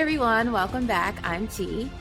everyone, welcome back. I'm T.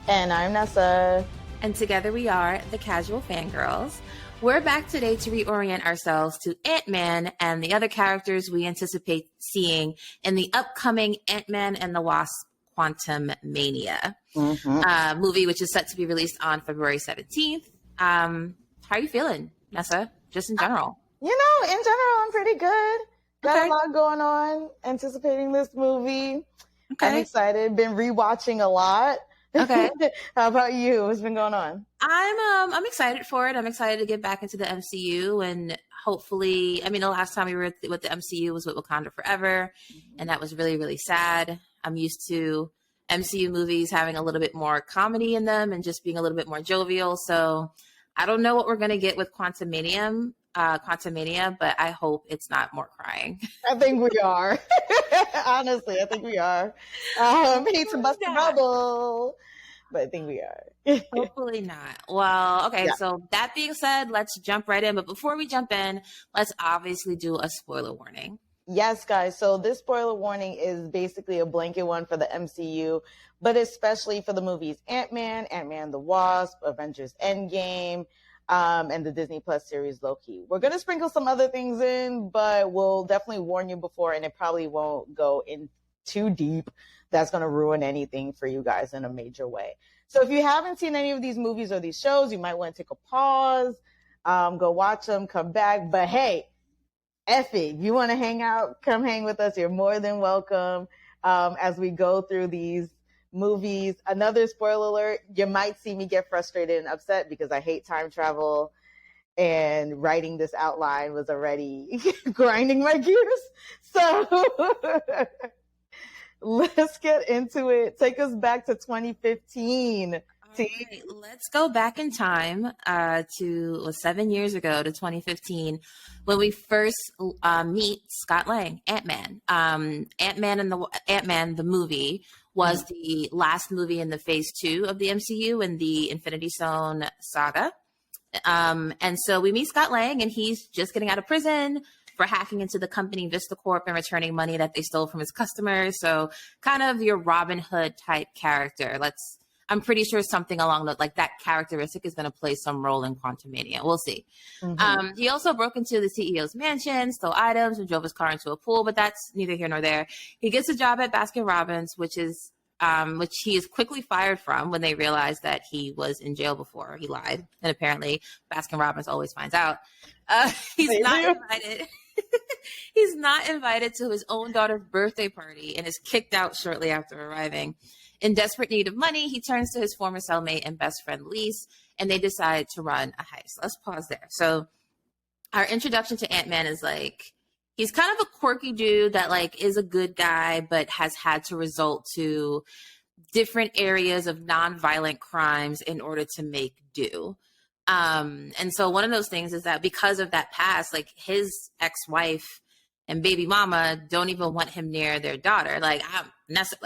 And I'm Nessa. And together we are the Casual Fangirls. We're back today to reorient ourselves to Ant-Man and the other characters we anticipate seeing in the upcoming Ant-Man and the Wasp Quantumania movie, which is set to be released on February 17th. How are you feeling, Nessa, just in general? In general, I'm pretty good. Got a lot going on, anticipating this movie. Okay. I'm excited. Been rewatching a lot. Okay. How about you? What's been going on? I'm excited for it. I'm excited to get back into the MCU and hopefully, the last time we were with the MCU was with Wakanda Forever, and that was really, really sad. I'm used to MCU movies having a little bit more comedy in them and just being a little bit more jovial. So I don't know what we're going to get with Quantumania, but I hope it's not more crying. I think we are. Honestly, I think we are. Hate to bust the bubble, but I think we are. Hopefully not. Well, okay, So that being said, let's jump right in. But before we jump in, let's obviously do a spoiler warning. Yes, guys. So this spoiler warning is basically a blanket one for the MCU, but especially for the movies Ant-Man, Ant-Man the Wasp, Avengers Endgame, and the Disney Plus series Loki. We're going to sprinkle some other things in, but we'll definitely warn you before, and it probably won't go in too deep. That's going to ruin anything for you guys in a major way. So if you haven't seen any of these movies or these shows, you might want to take a pause, go watch them, come back. But hey, F it. If you want to hang out, come hang with us. You're more than welcome as we go through these movies. Another spoiler alert, you might see me get frustrated and upset because I hate time travel, and writing this outline was already grinding my gears. So let's get into it. Take us back to 2015. Right, let's go back in time to 7 years ago to 2015 when we first meet Scott Lang, Ant-Man. Ant-Man the movie was the last movie in the phase 2 of the MCU in the Infinity Stone saga. And so we meet Scott Lang, and he's just getting out of prison for hacking into the company Vista Corp and returning money that they stole from his customers. So kind of your Robin Hood type character. I'm pretty sure something along that characteristic is going to play some role in Quantumania. We'll see. He also broke into the CEO's mansion, stole items, and drove his car into a pool, but that's neither here nor there. He gets a job at Baskin-Robbins, which he is quickly fired from when they realize that he was in jail before. He lied, and apparently Baskin-Robbins always finds out. He's not invited. He's not invited to his own daughter's birthday party and is kicked out shortly after arriving. In desperate need of money, he turns to his former cellmate and best friend, Lise, and they decide to run a heist. Let's pause there. So our introduction to Ant-Man is he's kind of a quirky dude that is a good guy, but has had to resort to different areas of nonviolent crimes in order to make do. And so one of those things is that because of that past, his ex-wife and baby mama don't even want him near their daughter.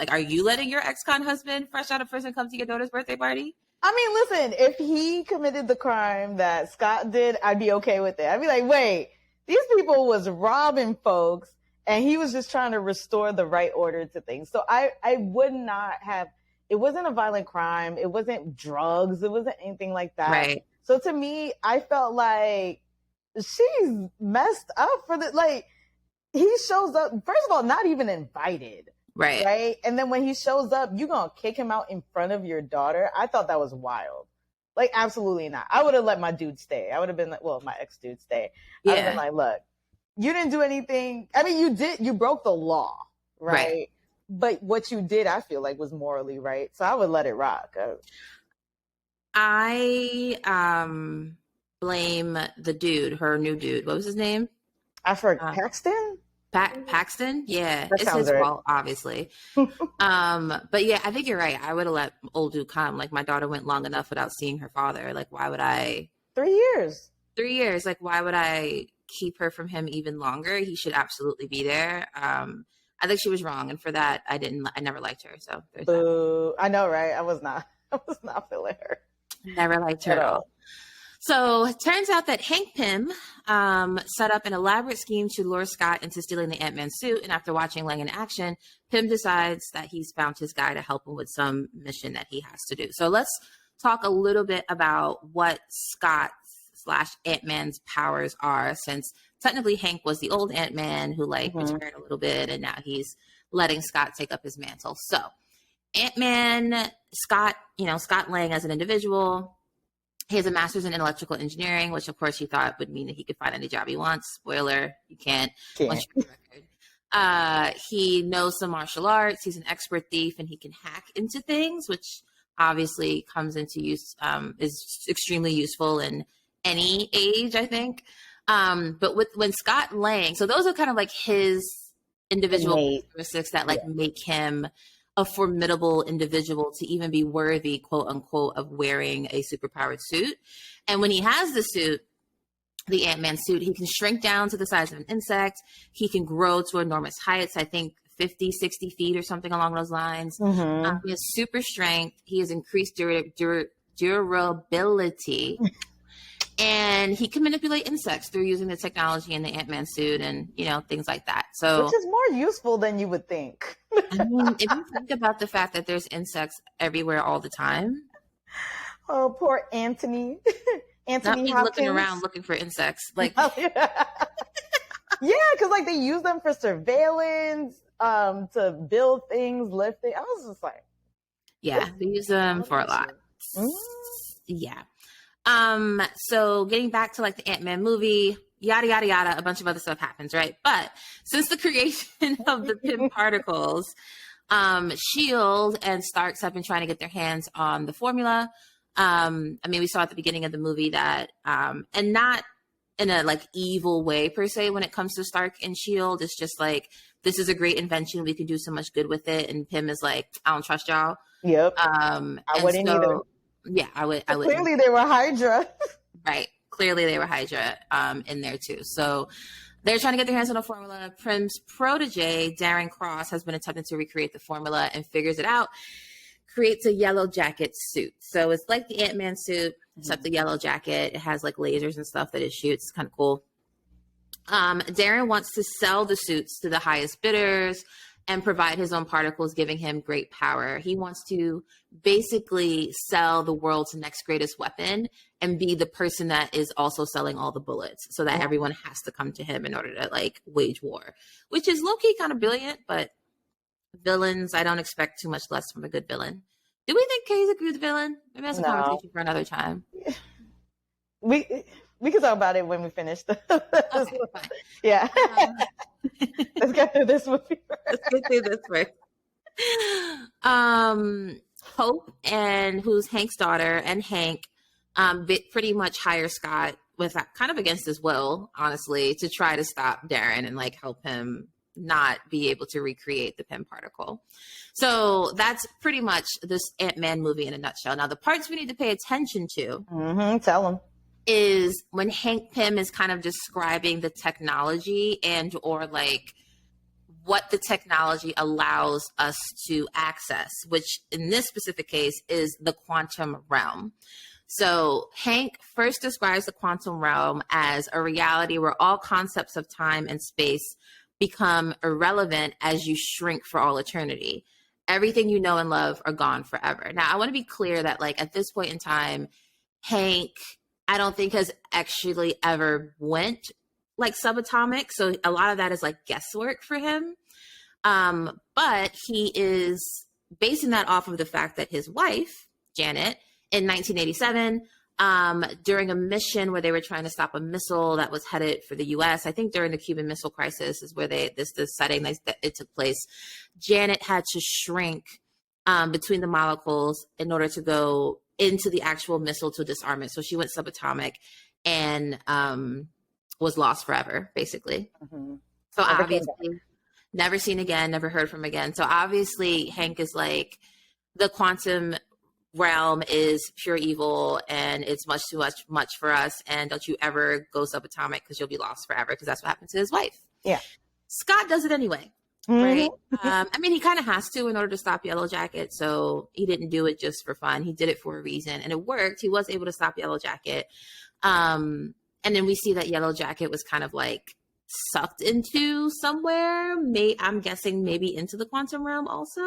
Are you letting your ex-con husband fresh out of prison come to your daughter's birthday party? Listen, if he committed the crime that Scott did, I'd be okay with it. I'd be like, wait, these people was robbing folks, and he was just trying to restore the right order to things. So I would not have, it wasn't a violent crime. It wasn't drugs. It wasn't anything like that. Right. So to me, I felt like she's messed up for the, he shows up, first of all, not even invited. Right. And then when he shows up, you going to kick him out in front of your daughter? I thought that was wild. Absolutely not. I would have let my dude stay. I would have been my ex-dude stay. I would have been look, you didn't do anything. You broke the law. Right. But what you did, I feel was morally right. So I would let it rock. I blame the dude, her new dude. What was his name? I've heard Paxton. Paxton? Yeah. That it's his right. fault, obviously. But yeah, I think you're right. I would have let old dude come. My daughter went long enough without seeing her father. Why would I? 3 years. 3 years. Why would I keep her from him even longer? He should absolutely be there. I think she was wrong. And for that, I never liked her. So there's Boo. That. I know, right? I was not feeling her. Never liked her at all. So it turns out that Hank Pym, set up an elaborate scheme to lure Scott into stealing the Ant-Man suit. And after watching Lang in action, Pym decides that he's found his guy to help him with some mission that he has to do. So let's talk a little bit about what Scott / Ant-Man's powers are, since technically Hank was the old Ant-Man who retired a little bit, and now he's letting Scott take up his mantle. So Ant-Man, Scott Lang as an individual, he has a master's in electrical engineering, which of course he thought would mean that he could find any job he wants. Spoiler, you can't. Once you record. He knows some martial arts. He's an expert thief, and he can hack into things, which obviously comes into use, is extremely useful in any age, I think. But when Scott Lang, so those are kind of like his individual characteristics that make him a formidable individual to even be worthy, quote unquote, of wearing a superpowered suit. And when he has the suit, the Ant-Man suit, he can shrink down to the size of an insect. He can grow to enormous heights, I think 50, 60 feet or something along those lines. He has super strength. He has increased durability. And he can manipulate insects through using the technology in the Ant-Man suit and, things like that. So, which is more useful than you would think. I mean, if you think about the fact that there's insects everywhere all the time. Oh, poor Anthony. Anthony Hopkins. Looking around looking for insects. Yeah, because they use them for surveillance, to build things, lift things. I was just like. Yeah, they use them for a lot. Yeah. So getting back to the Ant-Man movie, yada, yada, yada, a bunch of other stuff happens, right? But since the creation of the Pym particles, S.H.I.E.L.D. and Starks have been trying to get their hands on the formula. We saw at the beginning of the movie that, and not in a evil way per se when it comes to Stark and S.H.I.E.L.D. It's just this is a great invention. We can do so much good with it. And Pym is I don't trust y'all. Yep. I wouldn't either. Yeah, I would. Clearly, they were Hydra. Right. Clearly, they were Hydra in there too. So they're trying to get their hands on a formula. Pym's protege, Darren Cross, has been attempting to recreate the formula and figures it out. Creates a yellow jacket suit. So it's like the Ant-Man suit, except the yellow jacket. It has lasers and stuff that it shoots. It's kind of cool. Darren wants to sell the suits to the highest bidders and provide his own particles, giving him great power. He wants to basically sell the world's next greatest weapon and be the person that is also selling all the bullets, so that everyone has to come to him in order to wage war, which is low-key kind of brilliant. But villains, I don't expect too much less from a good villain. Do we think Kay's a good villain? Maybe that's a conversation for another time. We can talk about it when we finish the okay, fine. Yeah. Let's get through this movie first. Let's get through this first. Hope, and who's Hank's daughter, and Hank pretty much hire Scott with kind of against his will, honestly, to try to stop Darren and help him not be able to recreate the Pym particle. So that's pretty much this Ant-Man movie in a nutshell. Now, the parts we need to pay attention to. Tell them. Is when Hank Pym is kind of describing the technology or what the technology allows us to access, which in this specific case is the quantum realm. So Hank first describes the quantum realm as a reality where all concepts of time and space become irrelevant as you shrink for all eternity. Everything you know and love are gone forever. Now, I want to be clear that at this point in time, Hank, I don't think has actually ever went subatomic. So a lot of that is guesswork for him. But he is basing that off of the fact that his wife, Janet, in 1987, during a mission where they were trying to stop a missile that was headed for the U.S., I think during the Cuban Missile Crisis is where the setting that it took place. Janet had to shrink between the molecules in order to go into the actual missile to disarm it. So she went subatomic and was lost forever, basically. So obviously, never seen again, never heard from again. So obviously, Hank is the quantum realm is pure evil and it's much too much for us. And don't you ever go subatomic because you'll be lost forever, because that's what happened to his wife. Yeah. Scott does it anyway. Right. He kind of has to in order to stop Yellow Jacket. So he didn't do it just for fun. He did it for a reason and it worked. He was able to stop Yellow Jacket. And then we see that Yellow Jacket was kind of like sucked into somewhere. I'm guessing maybe into the quantum realm also.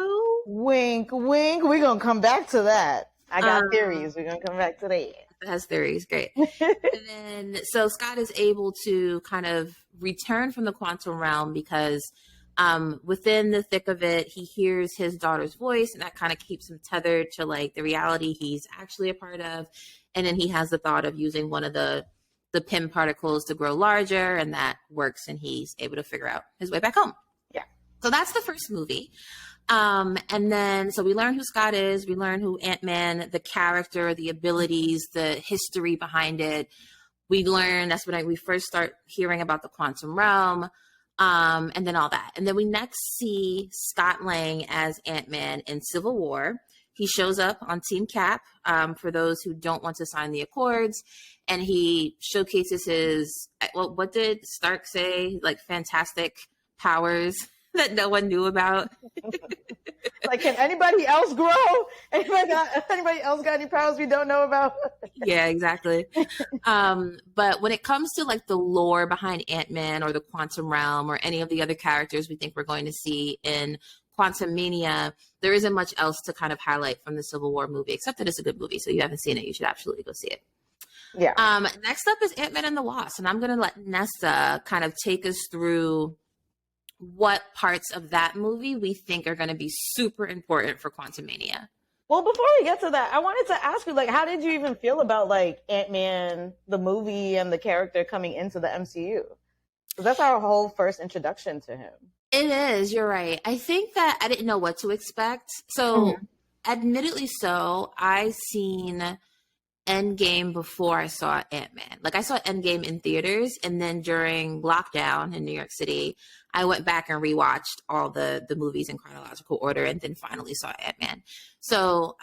Wink, wink. We're going to come back to that. I got Um, theories. We're going to come back to that. That has theories. Great. And then, so Scott is able to kind of return from the quantum realm because within the thick of it, he hears his daughter's voice, and that kind of keeps him tethered to like the reality he's actually a part of. And then he has the thought of using one of the PIM particles to grow larger, and that works, and he's able to figure out his way back home. Yeah. So that's the first movie. And then, so we learn who Scott is, we learn who Ant-Man, the character, the abilities, the history behind it. We learn, that's when we first start hearing about the quantum realm, and then all that. And then we next see Scott Lang as Ant-Man in Civil War. He shows up on Team Cap, for those who don't want to sign the Accords, and he showcases his, well, what did Stark say? Like fantastic powers that no one knew about. Like, can anybody else grow? Anybody else got any powers we don't know about? Yeah, exactly. But when it comes to like the lore behind Ant-Man or the quantum realm or any of the other characters we think we're going to see in Quantumania, there isn't much else to kind of highlight from the Civil War movie, except that it's a good movie. So if you haven't seen it, you should absolutely go see it. Yeah. Next up is Ant-Man and the Wasp, and I'm going to let Nessa kind of take us through what parts of that movie we think are going to be super important for Quantumania. Well, before we get to that, I wanted to ask you, like, how did you even feel about like Ant-Man, the movie, and the character coming into the MCU? Because that's our whole first introduction to him. It is, you're right. I think that I didn't know what to expect. So, admittedly so, I seen Endgame before I saw Ant-Man. Like, I saw Endgame in theaters, and then during lockdown in New York City, I went back and rewatched all the movies in chronological order, and then finally saw Ant-Man. So,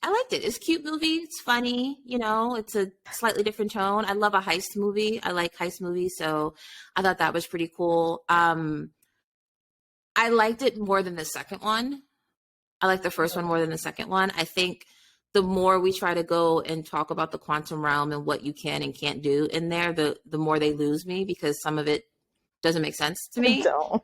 I liked it. It's a cute movie. It's funny. You know, it's a slightly different tone. I love a heist movie. I like heist movies. So I thought that was pretty cool. I liked it more than the second one. I like the first one more than the second one. I think the more we try to go and talk about the quantum realm and what you can and can't do in there, the more they lose me, because some of it doesn't make sense to me. So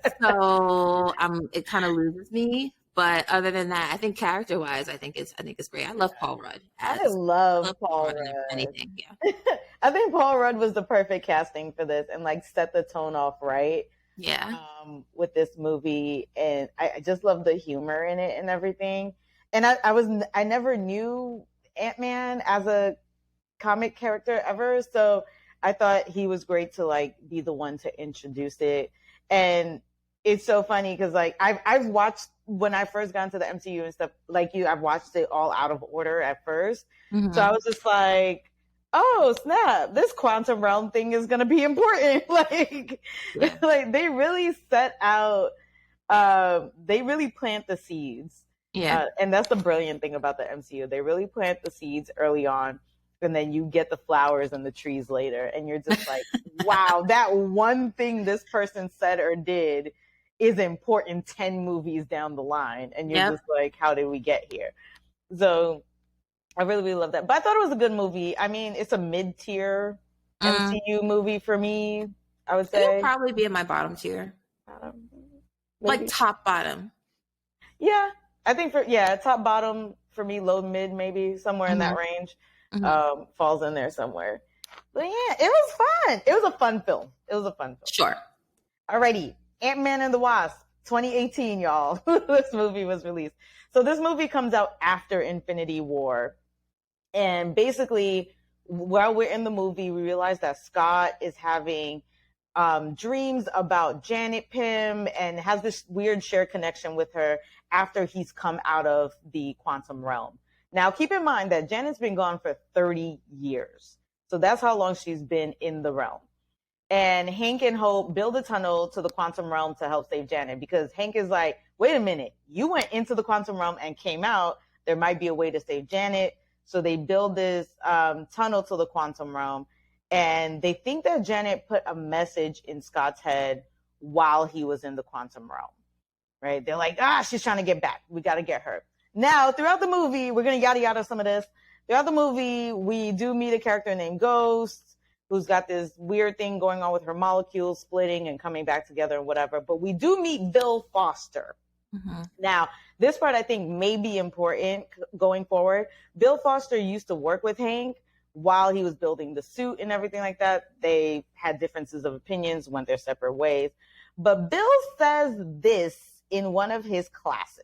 it kind of loses me. But other than that, I think character-wise, I think it's great. I love Paul Rudd. I love Paul Rudd. Anything, yeah. I think Paul Rudd was the perfect casting for this, and like set the tone off right. Yeah. With this movie, and I just love the humor in it and everything. And I never knew Ant-Man as a comic character ever, so I thought he was great to like be the one to introduce it. And it's so funny because like I've watched, when I first got into the MCU and stuff, like you, I've watched it all out of order at first. Mm-hmm. So I was just like, oh snap, this quantum realm thing is gonna be important. Like they really set out, they really plant the seeds. Yeah. And that's the brilliant thing about the MCU. They really plant the seeds early on, and then you get the flowers and the trees later. And you're just like, wow, that one thing this person said or did is important 10 movies down the line. And you're just like, how did we get here? So I really, really love that. But I thought it was a good movie. I mean, it's a mid-tier MCU movie for me, I would say. It'll probably be in my bottom tier. Like top bottom. Yeah. I think top bottom for me, low mid, maybe somewhere in that range, falls in there somewhere. But yeah, it was fun. It was a fun film. Sure. Alrighty. Ant-Man and the Wasp, 2018, y'all. This movie was released. So this movie comes out after Infinity War. And basically, while we're in the movie, we realize that Scott is having dreams about Janet Pym and has this weird shared connection with her after he's come out of the quantum realm. Now, keep in mind that Janet's been gone for 30 years. So that's how long she's been in the realm. And Hank and Hope build a tunnel to the quantum realm to help save Janet, because Hank is like, wait a minute, you went into the quantum realm and came out. There might be a way to save Janet. So they build this tunnel to the quantum realm. And they think that Janet put a message in Scott's head while he was in the quantum realm, right? They're like, she's trying to get back. We got to get her. Now, throughout the movie, we're going to yada yada some of this, throughout the movie, we do meet a character named Ghost, who's got this weird thing going on with her molecules splitting and coming back together and whatever. But we do meet Bill Foster. Mm-hmm. Now, this part I think may be important going forward. Bill Foster used to work with Hank while he was building the suit and everything like that. They had differences of opinions, went their separate ways. But Bill says this in one of his classes.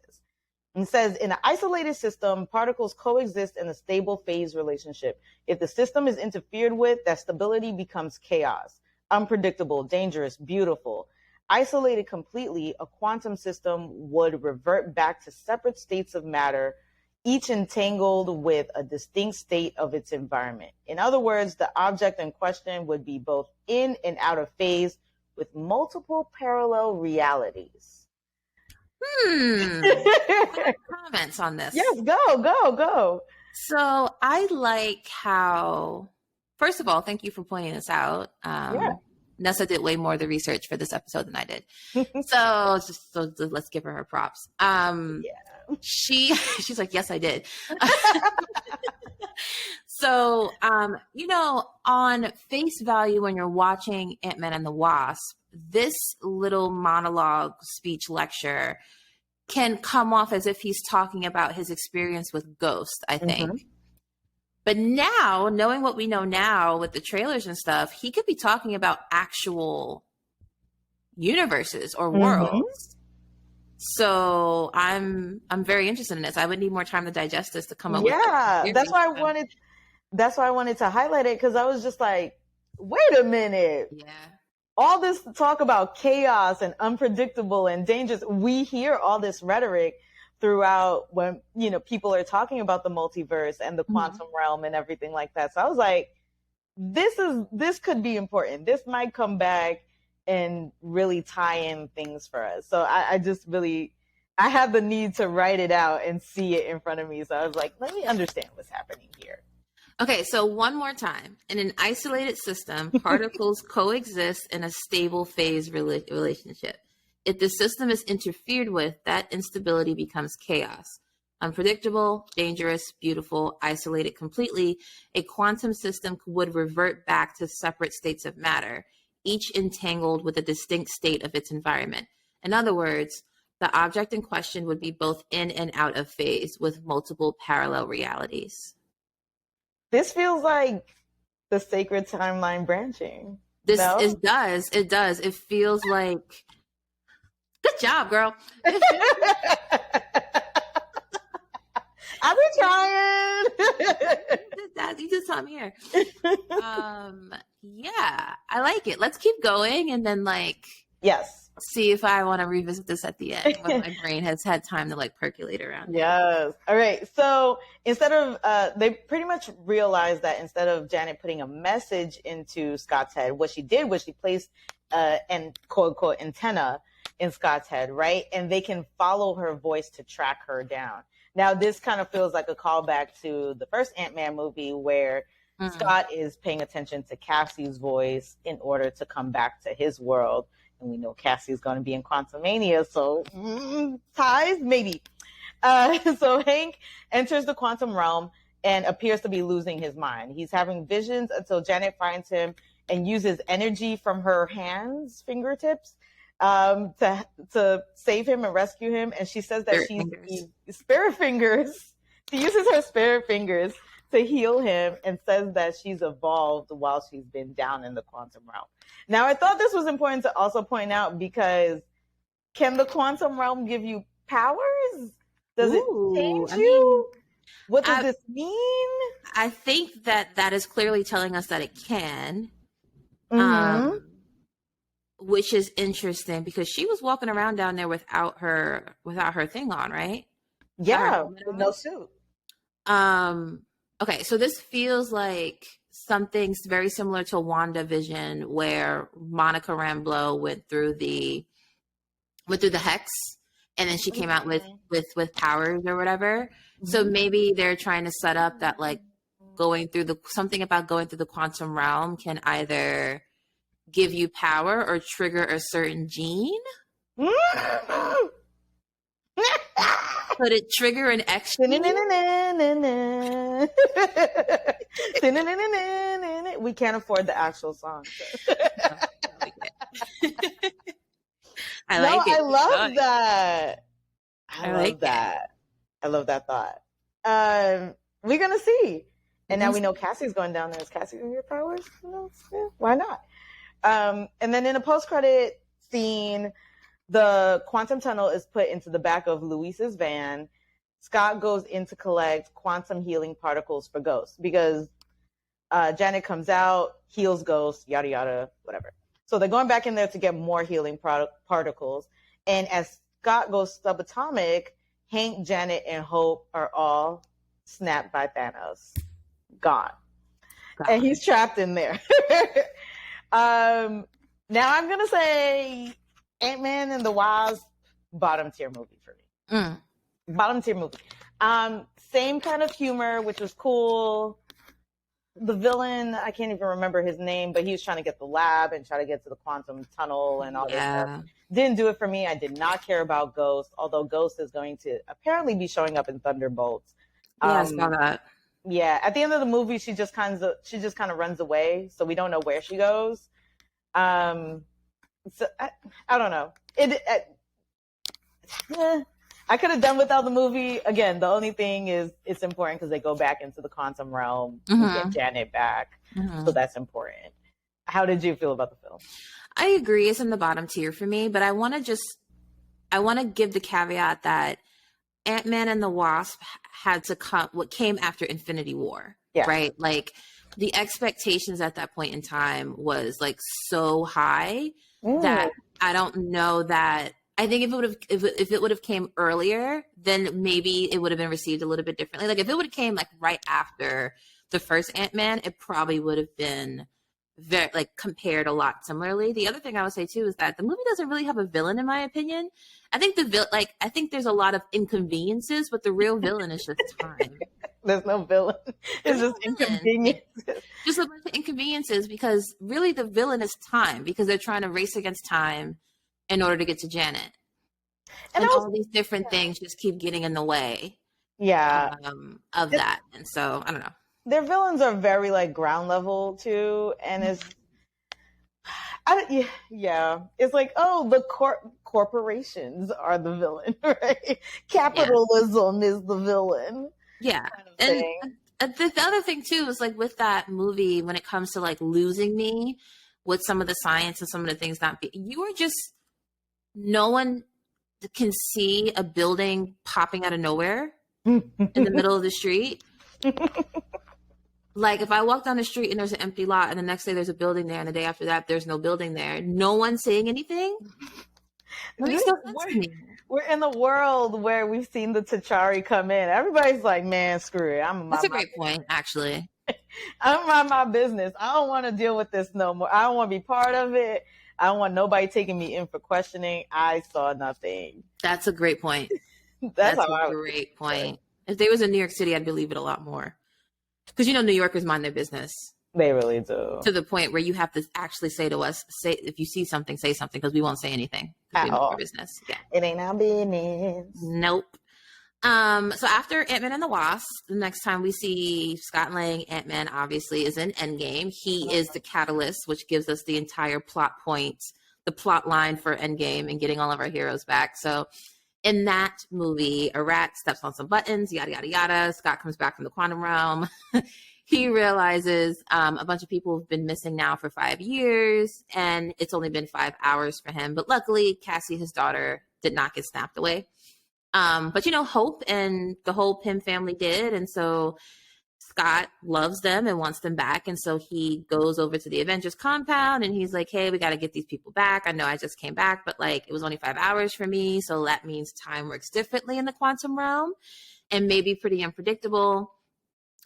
It says, in an isolated system, particles coexist in a stable phase relationship. If the system is interfered with, that stability becomes chaos, unpredictable, dangerous, beautiful. Isolated completely, a quantum system would revert back to separate states of matter, each entangled with a distinct state of its environment. In other words, the object in question would be both in and out of phase with multiple parallel realities. Comments on this? Yes, go. So I like how, first of all, thank you for pointing this out. Nessa did way more of the research for this episode than I did. So let's give her props. She's like, yes, I did. So, on face value, when you're watching Ant-Man and the Wasp, this little monologue speech lecture can come off as if he's talking about his experience with Ghost, I think. Mm-hmm. But now, knowing what we know now with the trailers and stuff, he could be talking about actual universes or worlds. So I'm very interested in this. I would need more time to digest this to come up with. Yeah, that's why I wanted to highlight it, because I was just like, wait a minute. Yeah. All this talk about chaos and unpredictable and dangerous, we hear all this rhetoric throughout when, people are talking about the multiverse and the quantum realm and everything like that. So I was like, this could be important. This might come back and really tie in things for us. So I had the need to write it out and see it in front of me. So I was like, let me understand what's happening here. Okay, so one more time. In an isolated system, particles coexist in a stable phase relationship. If the system is interfered with, that instability becomes chaos. Unpredictable, dangerous, beautiful, isolated completely, a quantum system would revert back to separate states of matter, each entangled with a distinct state of its environment. In other words, the object in question would be both in and out of phase with multiple parallel realities. This feels like the sacred timeline branching. It does. It feels like, good job, girl. I've been trying. You did something here. Yeah, I like it. Let's keep going, and then yes, see if I want to revisit this at the end when my brain has had time to percolate around. Yes. All right. So instead of, they pretty much realized that instead of Janet putting a message into Scott's head, what she did was she placed an quote unquote antenna in Scott's head, right? And they can follow her voice to track her down. Now, this kind of feels like a callback to the first Ant-Man movie where Scott is paying attention to Cassie's voice in order to come back to his world. And we know Cassie's going to be in Quantumania, so ties, maybe. So Hank enters the quantum realm and appears to be losing his mind. He's having visions until Janet finds him and uses energy from her hands, fingertips, to save him and rescue him. And she says that spirit fingers. She uses her spirit fingers to heal him and says that she's evolved while she's been down in the quantum realm. Now, I thought this was important to also point out because can the quantum realm give you powers? Does it change you? What does this mean? I think that is clearly telling us that it can, which is interesting because she was walking around down there without her thing on, right? Yeah, with no suit. Okay, so this feels like something very similar to WandaVision, where Monica Rambeau went through the hex, and then she came out with powers or whatever. So maybe they're trying to set up that going through the quantum realm can either give you power or trigger a certain gene. Could it trigger an X gene? We can't afford the actual song. So. I like it. I love that. I love like that. I love that thought. We're gonna see. And now we know Cassie's going down there. Is Cassie gonna get powers? Yeah, why not? And then in a post-credit scene, the quantum tunnel is put into the back of Luis's van. Scott goes in to collect quantum healing particles for Ghost because Janet comes out, heals Ghost, yada, yada, whatever. So they're going back in there to get more healing particles. And as Scott goes subatomic, Hank, Janet, and Hope are all snapped by Thanos. Gone. And he's trapped in there. Now I'm going to say Ant-Man and the Wasp, bottom tier movie for me. Bottom tier movie. Same kind of humor, which was cool. The villain, I can't even remember his name, but he was trying to get the lab and try to get to the quantum tunnel and all this stuff. Didn't do it for me. I did not care about Ghost, although Ghost is going to apparently be showing up in Thunderbolts. Yeah, I saw that. Yeah, at the end of the movie, she just kind of runs away, so we don't know where she goes. So I don't know. I could have done without the movie. Again, the only thing is it's important because they go back into the quantum realm and get Janet back. So that's important. How did you feel about the film? I agree. It's in the bottom tier for me, but I want to give the caveat that Ant-Man and the Wasp had to come, what came after Infinity War, right? Like the expectations at that point in time was like so high that I don't know that. I think if it would have came earlier, then maybe it would have been received a little bit differently. Like if it would have came like right after the first Ant-Man, it probably would have been very like compared a lot similarly. The other thing I would say too is that the movie doesn't really have a villain, in my opinion. I think I think there's a lot of inconveniences, but the real villain is just time. There's no villain. It's just inconveniences. Just a bunch of inconveniences because really the villain is time because they're trying to race against time in order to get to Janet. And all these different things just keep getting in the way of that. And so, I don't know. Their villains are very, like, ground level, too. And it's... It's like, oh, the corporations are the villain, right? Capitalism is the villain. Yeah. Kind of and the other thing, too, is, like, with that movie, when it comes to, like, losing me with some of the science and some of the things you are just... No one can see a building popping out of nowhere in the middle of the street. Like if I walk down the street and there's an empty lot and the next day there's a building there and the day after that there's no building there, no one's saying anything. That makes no sense to me. We're in the world where we've seen the T'Chari come in. Everybody's like, man, screw it. That's a great point, actually. I'm mind my business. I don't want to deal with this no more. I don't want to be part of it. I don't want nobody taking me in for questioning. I saw nothing. That's a great point. That's a great point. If they was in New York City, I'd believe it a lot more. Because, New Yorkers mind their business. They really do. To the point where you have to actually say to us, if you see something, say something, because we won't say anything. At all. Our business. Yeah. It ain't our business. Nope. So after Ant-Man and the Wasp, the next time we see Scott Lang, Ant-Man obviously is in Endgame. He is the catalyst, which gives us the entire plot point, the plot line for Endgame and getting all of our heroes back. So in that movie, a rat steps on some buttons, yada, yada, yada. Scott comes back from the quantum realm. He realizes a bunch of people have been missing now for 5 years, and it's only been 5 hours for him. But luckily, Cassie, his daughter, did not get snapped away. But Hope and the whole Pym family did. And so Scott loves them and wants them back. And so he goes over to the Avengers compound and he's like, hey, we got to get these people back. I know I just came back, but it was only 5 hours for me. So that means time works differently in the quantum realm and maybe pretty unpredictable.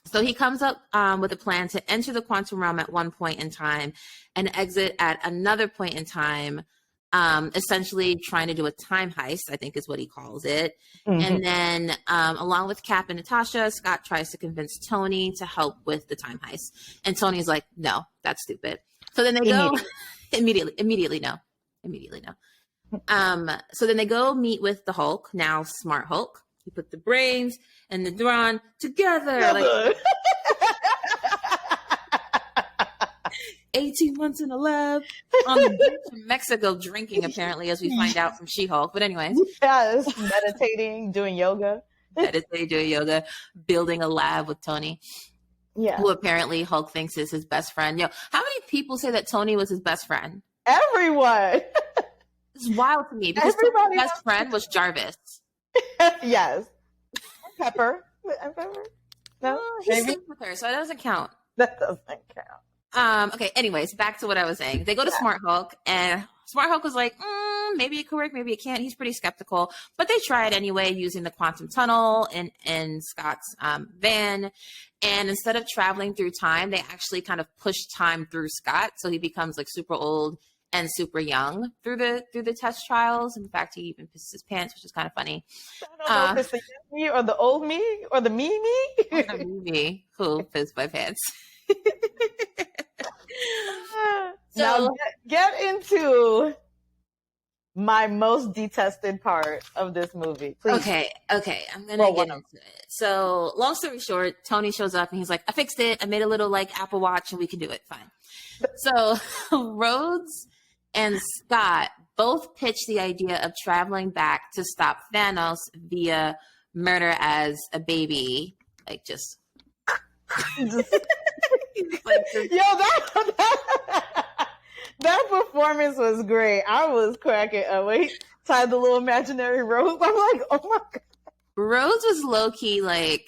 So he comes up with a plan to enter the quantum realm at one point in time and exit at another point in time. Essentially trying to do a time heist, I think is what he calls it. And then along with Cap and Natasha, Scott tries to convince Tony to help with the time heist. And Tony's like, no, that's stupid. So then they go immediately no. So then they go meet with the Hulk, now Smart Hulk, He put the brains and the neuron together. Like 18 months in a lab on the beach in Mexico drinking, apparently, as we find out from She-Hulk. But anyways. Yes, meditating, doing yoga. Meditating, doing yoga, building a lab with Tony. Yeah. Who apparently Hulk thinks is his best friend. Yo, how many people say that Tony was his best friend? Everyone. It's wild to me because Tony's best friend was Jarvis. Yes. Pepper. Pepper? No, he sleeps with her, so it doesn't count. That doesn't count. Okay, anyways, back to what I was saying. They go to Smart Hulk, and Smart Hulk was like, maybe it could work, maybe it can't. He's pretty skeptical, but they try it anyway using the quantum tunnel in Scott's van. And instead of traveling through time, they actually kind of push time through Scott, so he becomes like super old and super young through the test trials. In fact, he even pisses his pants, which is kind of funny. I don't know if it's the young me or the old me or the me. Or the me who pissed my pants. So now get into my most detested part of this movie, please. Okay, I'm gonna get into it. So, long story short, Tony shows up and he's like, "I fixed it. I made a little like Apple Watch, and we can do it. Fine." So, Rhodes and Scott both pitched the idea of traveling back to stop Thanos via murder as a baby, like just. That performance was great. I was cracking up. Wait, tied the little imaginary rose. I'm like, oh my god. Rhodes was low key like.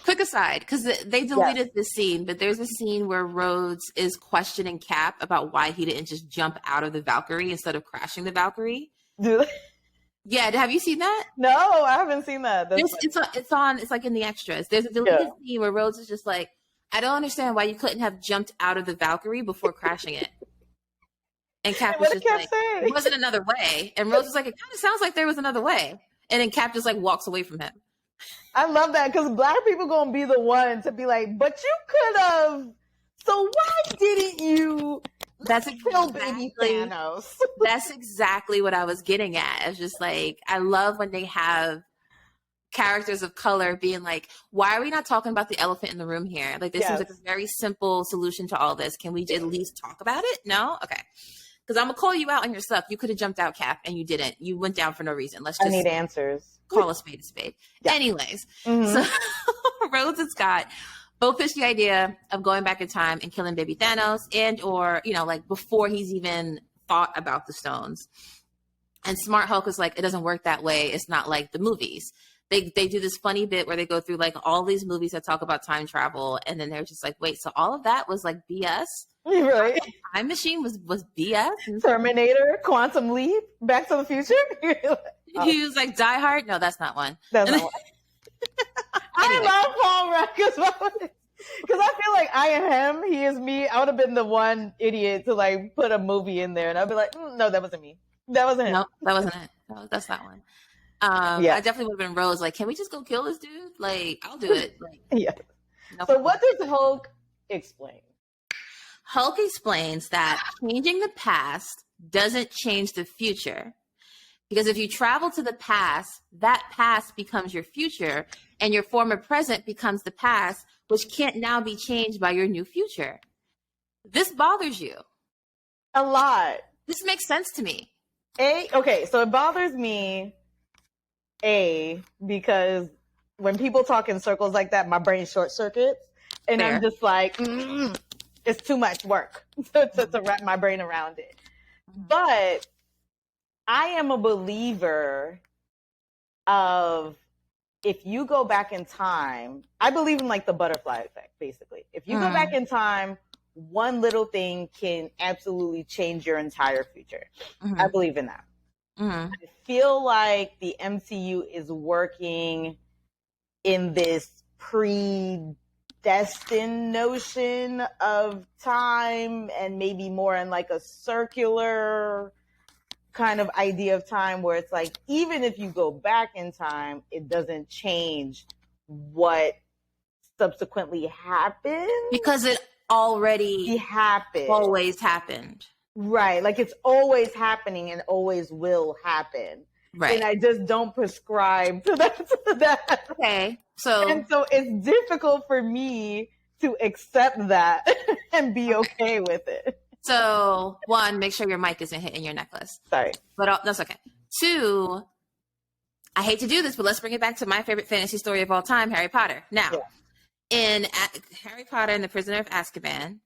Quick aside, because they deleted this scene, but there's a scene where Rhodes is questioning Cap about why he didn't just jump out of the Valkyrie instead of crashing the Valkyrie. Yeah, have you seen that? No, I haven't seen that. It's like in the extras. There's a deleted scene where Rhodes is just like, I don't understand why you couldn't have jumped out of the Valkyrie before crashing it. And Cap was just like, there wasn't another way. And Rhodes was like, it kind of sounds like there was another way. And then Cap just like walks away from him. I love that because Black people gonna be the one to be like, but you could have. So why didn't you? That's kill baby Thanos. That's exactly what I was getting at. It's just like, I love when they have characters of color being like, why are we not talking about the elephant in the room here? Like, this seems like a very simple solution to all this. Can we at least talk about it? No? Okay. Because I'm going to call you out on your stuff. You could have jumped out, Cap, and you didn't. You went down for no reason. Let's just I need answers. Call a spade a spade. Yeah. Anyways, so Rhodes and Scott both pitched the idea of going back in time and killing baby Thanos or, like before he's even thought about the stones. And Smart Hulk was like, it doesn't work that way. It's not like the movies. They do this funny bit where they go through like all these movies that talk about time travel. And then they're just like, wait, so all of that was like BS? Right. Time Machine was BS? Terminator, Quantum Leap, Back to the Future? He was like, Die Hard? No, that's not one. That's not one. Anyway. I love Paul Rudd because I feel like I am him, he is me. I would have been the one idiot to like put a movie in there, and I'd be like, no, that wasn't me. That wasn't him. No, that wasn't it. No, that's that one. I definitely would have been Rose. Like, can we just go kill this dude? Like, I'll do it. Like, yeah. No so, what does Hulk explain? Hulk explains that changing the past doesn't change the future. Because if you travel to the past, that past becomes your future, and your former present becomes the past, which can't now be changed by your new future. This bothers you. A lot. This makes sense to me. Okay, so it bothers me, because when people talk in circles like that, my brain short circuits, and Fair. I'm just like, it's too much work to wrap my brain around it. But I am a believer of if you go back in time, I believe in like the butterfly effect, basically. If you go back in time, one little thing can absolutely change your entire future. I believe in that. I feel like the MCU is working in this predestined notion of time and maybe more in like a circular kind of idea of time where it's like, even if you go back in time, it doesn't change what subsequently happened. Because it already happened. Always happened. Right. Like it's always happening and always will happen. Right. And I just don't prescribe to that. Okay. So it's difficult for me to accept that and be okay with it. So, one, make sure your mic isn't hitting your necklace. Sorry. But that's okay. Two, I hate to do this, but let's bring it back to my favorite fantasy story of all time, Harry Potter. Now, in Harry Potter and the Prisoner of Azkaban,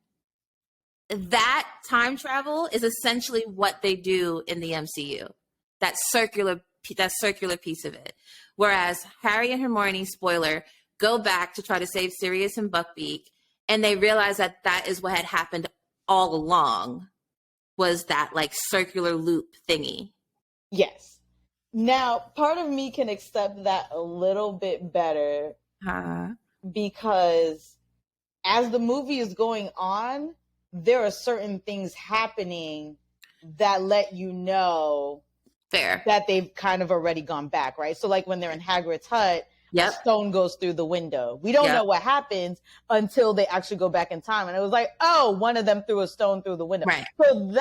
that time travel is essentially what they do in the MCU. That circular piece of it. Whereas Harry and Hermione, spoiler, go back to try to save Sirius and Buckbeak, and they realize that is what had happened all along, was that like circular loop thingy. Yes. Now, part of me can accept that a little bit better because as the movie is going on, there are certain things happening that let you know that they've kind of already gone back, right? So like when they're in Hagrid's hut, a stone goes through the window. We don't know what happens until they actually go back in time. And it was like, oh, one of them threw a stone through the window. Right. So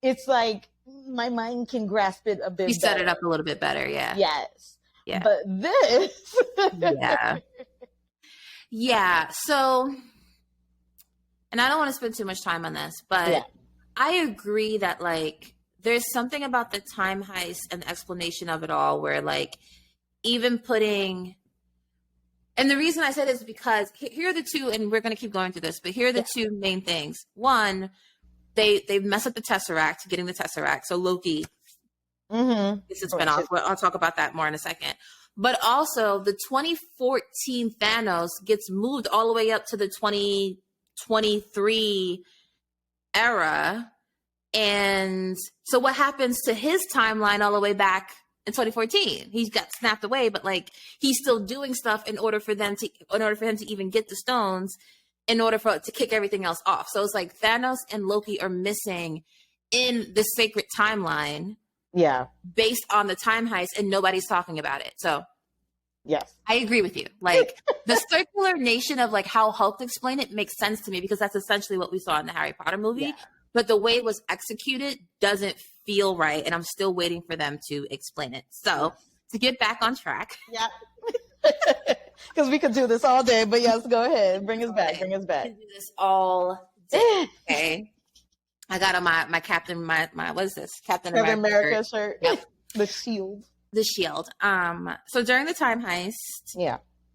it's like my mind can grasp it a bit better. You set it up a little bit better, yeah. Yes. Yeah. But this... Yeah. So, and I don't want to spend too much time on this, but I agree that like there's something about the time heist and the explanation of it all where like even putting, and the reason I said is because here are the two, and we're going to keep going through this, but here are the two main things. One, they mess up the Tesseract, getting the Tesseract. So Loki gets a spinoff. I'll talk about that more in a second. But also the 2014 Thanos gets moved all the way up to the 2023 era. And so what happens to his timeline all the way back in 2014? He's got snapped away, but like he's still doing stuff in order for him to even get the stones, in order for it to kick everything else off. So it's like Thanos and Loki are missing in the sacred timeline. Yeah. Based on the time heist, and nobody's talking about it. So yes, I agree with you. Like the circular nation of like how Hulk explained it makes sense to me because that's essentially what we saw in the Harry Potter movie. Yeah. But the way it was executed doesn't feel right, and I'm still waiting for them to explain it. So to get back on track. Yeah. Because we could do this all day, but yes, go ahead. Bring us back. Bring us back. We can do this all day. Okay. I got on my Captain, my what is this? Captain America shirt. Yep. The shield. The shield. So during the time heist,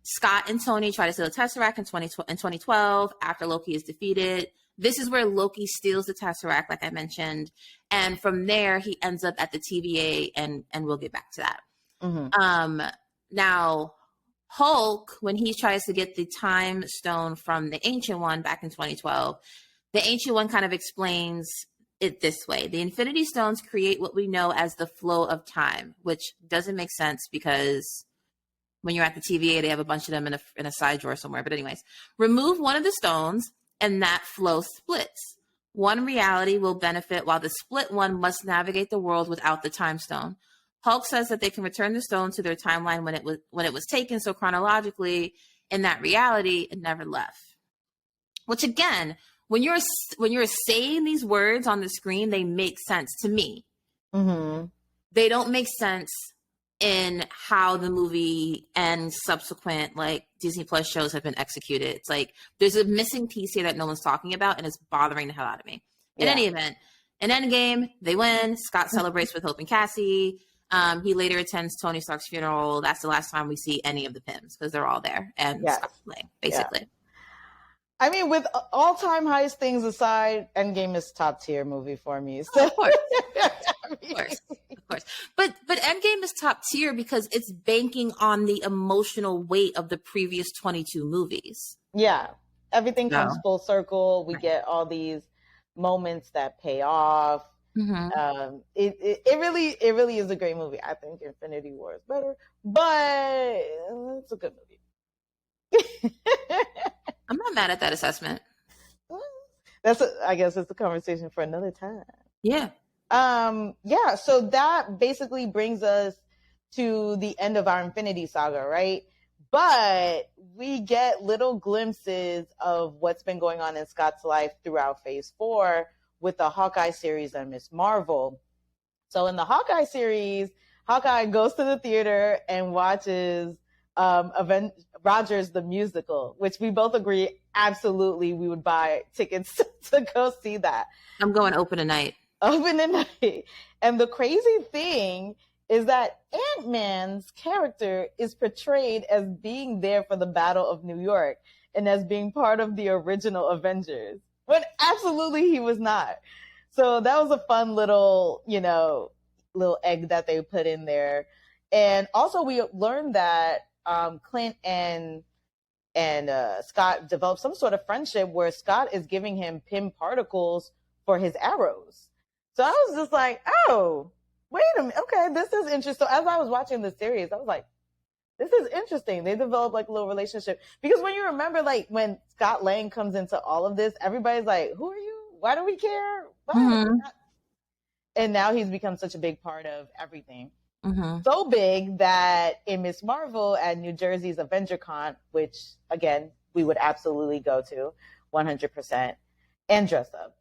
Scott and Tony try to steal the Tesseract in 2012 after Loki is defeated. This is where Loki steals the Tesseract, like I mentioned. And from there, he ends up at the TVA, and we'll get back to that. Mm-hmm. Now, Hulk, when he tries to get the time stone from the Ancient One back in 2012, the Ancient One kind of explains it this way. The Infinity Stones create what we know as the flow of time, which doesn't make sense because when you're at the TVA, they have a bunch of them in a side drawer somewhere. But anyways, remove one of the stones and that flow splits. One reality will benefit while the split one must navigate the world without the time stone. Hulk says that they can return the stone to their timeline when it was taken. So chronologically, in that reality, it never left. Which again, when you're saying these words on the screen, they make sense to me. Mm-hmm. They don't make sense in how the movie and subsequent like Disney Plus shows have been executed. It's like there's a missing piece here that no one's talking about, and it's bothering the hell out of me. In any event, in Endgame, they win. Scott celebrates with Hope and Cassie. He later attends Tony Stark's funeral. That's the last time we see any of the Pyms because they're all there and Scott's playing, basically. Yeah. I mean, with all-time heist things aside, Endgame is top tier movie for me. So. Of course. Of course. But Endgame is top tier because it's banking on the emotional weight of the previous 22 movies. Yeah. Everything comes full circle. We get all these moments that pay off. Mm-hmm. It really is a great movie. I think Infinity War is better, but it's a good movie. I'm not mad at that assessment. I guess it's a conversation for another time. Yeah. So that basically brings us to the end of our Infinity Saga, right? But we get little glimpses of what's been going on in Scott's life throughout Phase 4 with the Hawkeye series and Ms. Marvel. So in the Hawkeye series, Hawkeye goes to the theater and watches Rogers the musical, which we both agree absolutely we would buy tickets to go see that. I'm going open tonight. Open tonight. And the crazy thing is that Ant-Man's character is portrayed as being there for the Battle of New York and as being part of the original Avengers, when absolutely he was not. So that was a fun little, little egg that they put in there. And also we learned that Clint and Scott developed some sort of friendship where Scott is giving him Pym particles for his arrows. So I was just like, oh, wait a minute. Okay, this is interesting. So as I was watching the series, I was like, this is interesting. They developed like a little relationship. Because when you remember, like when Scott Lang comes into all of this, everybody's like, who are you? Why do we care? Mm-hmm. And now he's become such a big part of everything. Mm-hmm. So big that in Ms. Marvel at New Jersey's AvengerCon, which again, we would absolutely go to 100% and dress up.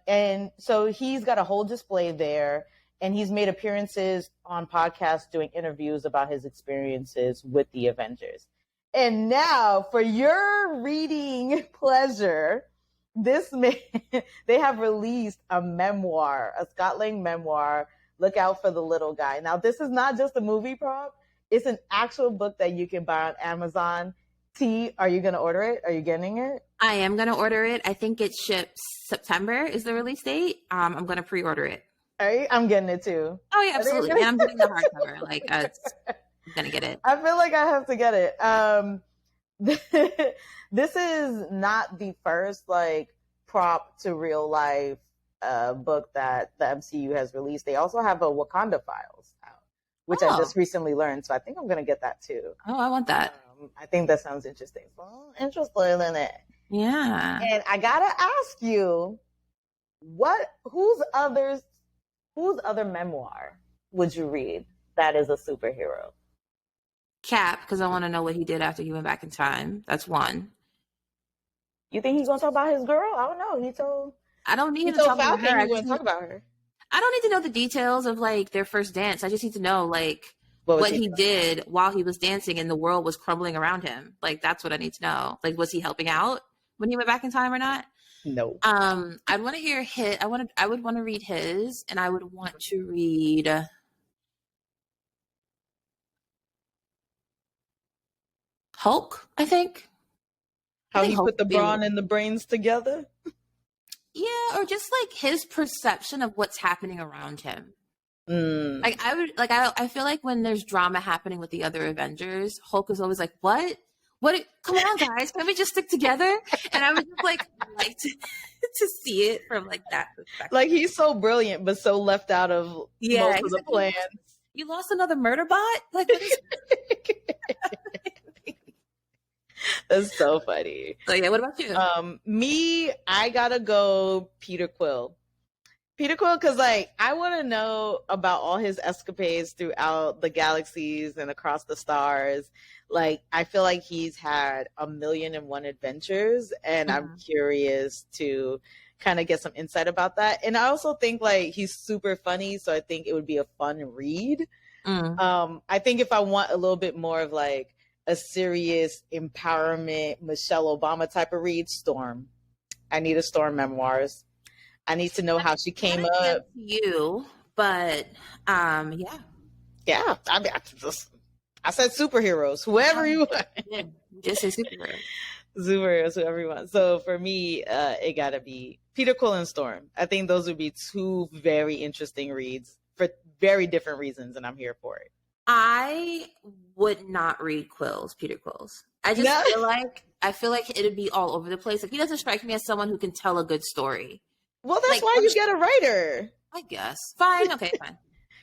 And so he's got a whole display there, and he's made appearances on podcasts doing interviews about his experiences with the Avengers. And now for your reading pleasure, they have released a memoir, a Scott Lang memoir. Look out for the little guy. Now, this is not just a movie prop. It's an actual book that you can buy on Amazon. T, are you going to order it? Are you getting it? I am going to order it. I think it ships September is the release date. I'm going to pre-order it. All right, I'm getting it too. Oh, yeah, absolutely. And I'm getting the hardcover. I'm going to get it. I feel like I have to get it. This is not the first prop to real life book that the MCU has released. They also have a Wakanda Files out, which I just recently learned. So I think I'm going to get that too. Oh, I want that. I think that sounds interesting. So interested in it. Yeah. And I got to ask you, whose other memoir would you read that is a superhero? Cap, because I want to know what he did after he went back in time. That's one. You think he's going to talk about his girl? I don't know. I don't need to talk about her. He's going to talk about her. I don't need to know the details of their first dance. I just need to know what he did while he was dancing and the world was crumbling around him. That's what I need to know. Was he helping out when he went back in time or not? No. I'd want to hear his. I would want to read his, and I would want to read Hulk. I think how he put the brawn and the brains together. Yeah, or just his perception of what's happening around him. Mm. I feel like when there's drama happening with the other Avengers, Hulk is always like, what? Come on, guys, can we just stick together? And I would just like to see it from that perspective. He's so brilliant, but so left out of most of the plans. You lost another murder bot? What is That's so funny. So yeah, what about you? Me, I gotta go Peter Quill. Peter Quill, because I want to know about all his escapades throughout the galaxies and across the stars. I feel like he's had 1,000,001 adventures, and I'm curious to kind of get some insight about that. And I also think he's super funny, so I think it would be a fun read. I think if I want a little bit more of a serious empowerment Michelle Obama type of read, Storm. I need a Storm memoirs. I need to know how she came up. You, but yeah. Yeah, I said superheroes. Whoever you want. Yeah, just say superheroes. Superheroes, whoever you want. So for me, it gotta be Peter Quill and Storm. I think those would be two very interesting reads for very different reasons, and I'm here for it. I would not read Peter Quill's. I feel like it'd be all over the place. He doesn't strike me as someone who can tell a good story. Well, that's why you get a writer. I guess. Fine. Okay, fine.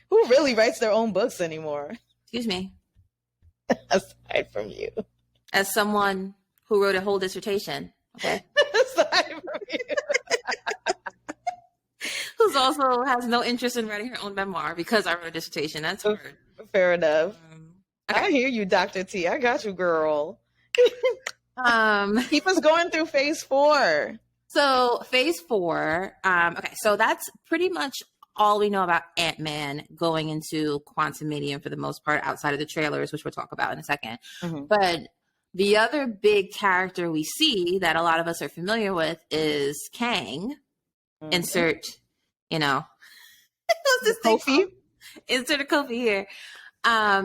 Who really writes their own books anymore? Excuse me. Aside from you. As someone who wrote a whole dissertation. Okay. Aside from you. Who's also has no interest in writing her own memoir because I wrote a dissertation. That's hard. Fair enough. Okay. I hear you, Dr. T. I got you, girl. Keep us going through phase 4. So phase 4, okay, so that's pretty much all we know about Ant-Man going into Quantumania for the most part, outside of the trailers, which we'll talk about in a second. Mm-hmm. But the other big character we see that a lot of us are familiar with is Kang. Mm-hmm. Insert, what's this thing Kofi? called? Insert a Kofi here.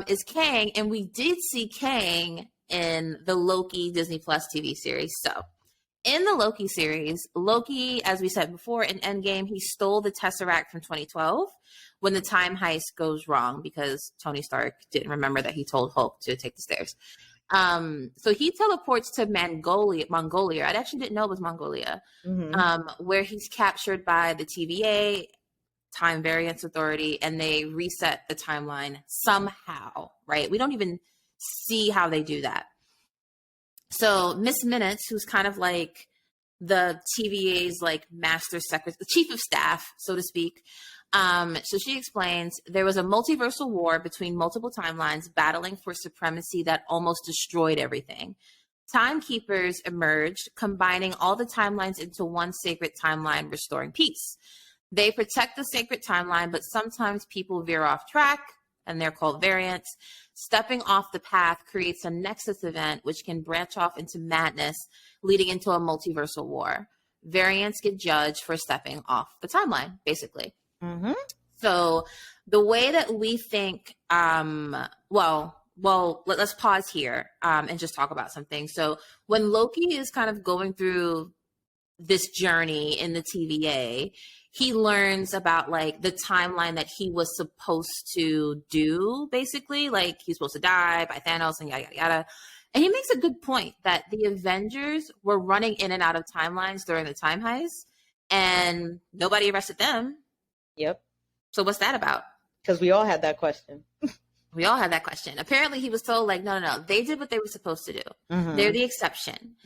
Is Kang, and we did see Kang in the Loki Disney Plus TV series. So, in the Loki series, Loki, as we said before, in Endgame, he stole the Tesseract from 2012 when the time heist goes wrong because Tony Stark didn't remember that he told Hulk to take the stairs. So he teleports to Mongolia. I actually didn't know it was Mongolia, where he's captured by the TVA, Time Variance Authority, and they reset the timeline somehow, right? We don't even see how they do that. So Miss Minutes, who's kind of like the TVA's like master secretary, the chief of staff, so to speak. So she explains there was a multiversal war between multiple timelines battling for supremacy that almost destroyed everything. Timekeepers emerged, combining all the timelines into one sacred timeline, restoring peace. They protect the sacred timeline, but sometimes people veer off track, and they're called variants. Stepping off the path creates a nexus event, which can branch off into madness, leading into a multiversal war. Variants get judged for stepping off the timeline, basically. Mm-hmm. So the way that we think, let's pause here and just talk about something. So when Loki is kind of going through this journey in the TVA, he learns about like the timeline that he was supposed to do, basically. Like he's supposed to die by Thanos and yada, yada, yada. And he makes a good point that the Avengers were running in and out of timelines during the time heist and nobody arrested them. Yep. So what's that about? Because we all had that question. We all had that question. Apparently he was told like, no. They did what they were supposed to do. Mm-hmm. They're the exception.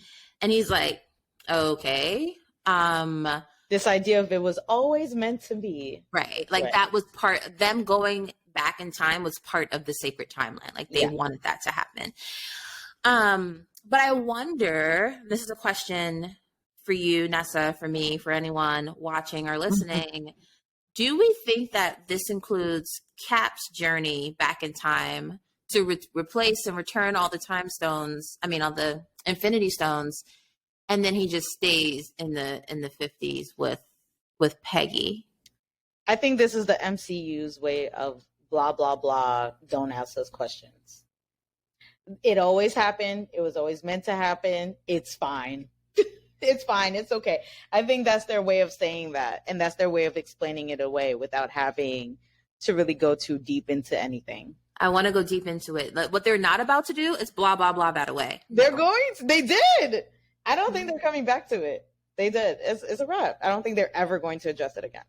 And he's like, okay. This idea of it was always meant to be. Right. Like that was them going back in time was part of the sacred timeline. Like they wanted that to happen. But I wonder, this is a question for you, Nessa, for me, for anyone watching or listening. Do we think that this includes Cap's journey back in time to replace and return all the time stones? I mean, all the Infinity Stones, and then he just stays in the 50s with Peggy? I think this is the MCU's way of blah blah blah. Don't ask us questions. It always happened. It was always meant to happen. It's fine. It's fine. It's okay. I think that's their way of saying that. And that's their way of explaining it away without having to really go too deep into anything. I want to go deep into it. Like, what they're not about to do is blah, blah, blah that away. They're going to. They did. I don't think they're coming back to it. They did. It's a wrap. I don't think they're ever going to address it again.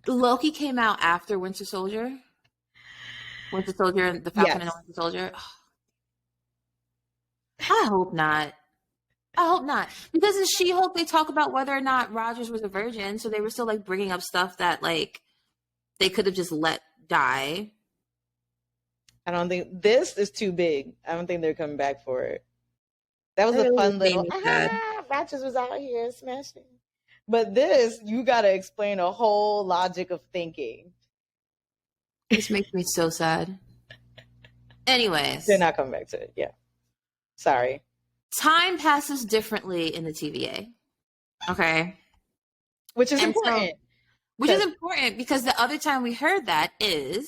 Loki came out after Winter Soldier. Winter Soldier and the Falcon and the Winter Soldier. I hope not. I hope not. Because in She-Hulk, they talk about whether or not Rogers was a virgin. So they were still like bringing up stuff that like they could have just let die. I don't think this is too big. I don't think they're coming back for it. That was a fun little, Rogers was out here smashing. But this, you got to explain a whole logic of thinking. This makes me so sad. Anyways. They're not coming back to it. Yeah. Sorry. Time passes differently in the TVA. Okay. Which is important. Which is important because the other time we heard that is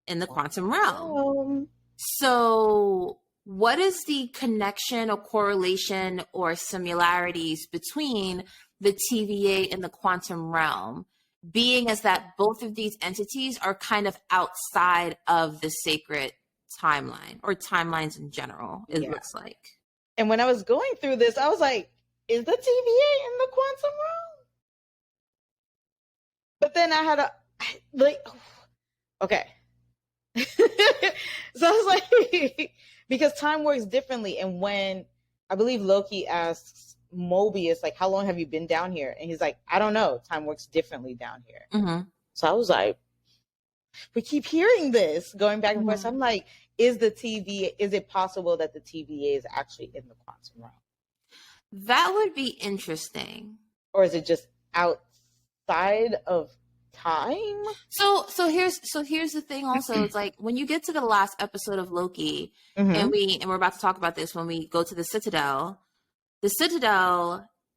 in the quantum realm. So what is the connection or correlation or similarities between the TVA and the quantum realm? Being as that both of these entities are kind of outside of the sacred timeline or timelines in general, it looks like. And when I was going through this, I was like, is the TVA in the quantum realm? But then I had okay. So I was like, because time works differently. And when I believe Loki asks Mobius, like, how long have you been down here? And he's like, I don't know. Time works differently down here. Mm-hmm. So I was like, we keep hearing this going back and forth. So I'm like, is it possible that the TVA is actually in the quantum realm? That would be interesting. Or is it just outside of time? So here's the thing also, it's like when you get to the last episode of Loki, Mm-hmm. and we're about to talk about this when we go to the Citadel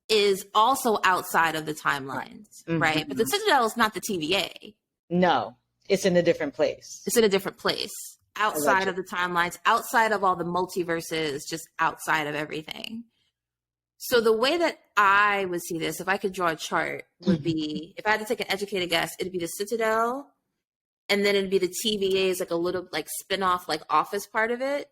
is also outside of the timelines, right? Mm-hmm. But the Citadel is not the TVA. No, it's in a different place. It's in a different place, outside of the timelines, outside of all the multiverses, just outside of everything. So the way that I would see this, if I could draw a chart, would be, if I had to take an educated guess, it'd be the Citadel, and then it'd be the TVA is like a little like spin-off, like office part of it.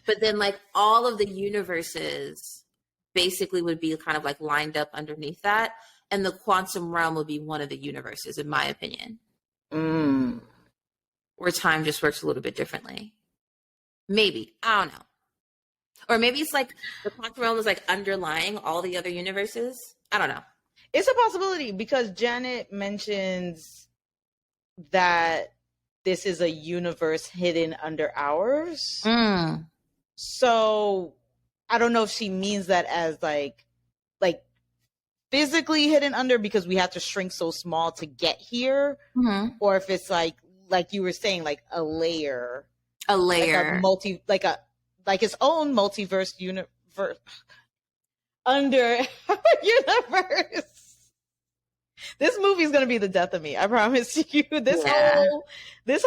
But then like all of the universes basically would be kind of like lined up underneath that. And the quantum realm would be one of the universes, in my opinion. Where time just works a little bit differently. Maybe. I don't know. Or maybe it's like the quantum realm is like underlying all the other universes. I don't know. It's a possibility because Janet mentions that this is a universe hidden under ours. So I don't know if she means that as like physically hidden under because we have to shrink so small to get here, or if it's like you were saying, like a layer, like its own multiverse universe under universe. This movie is gonna be the death of me. I promise you. This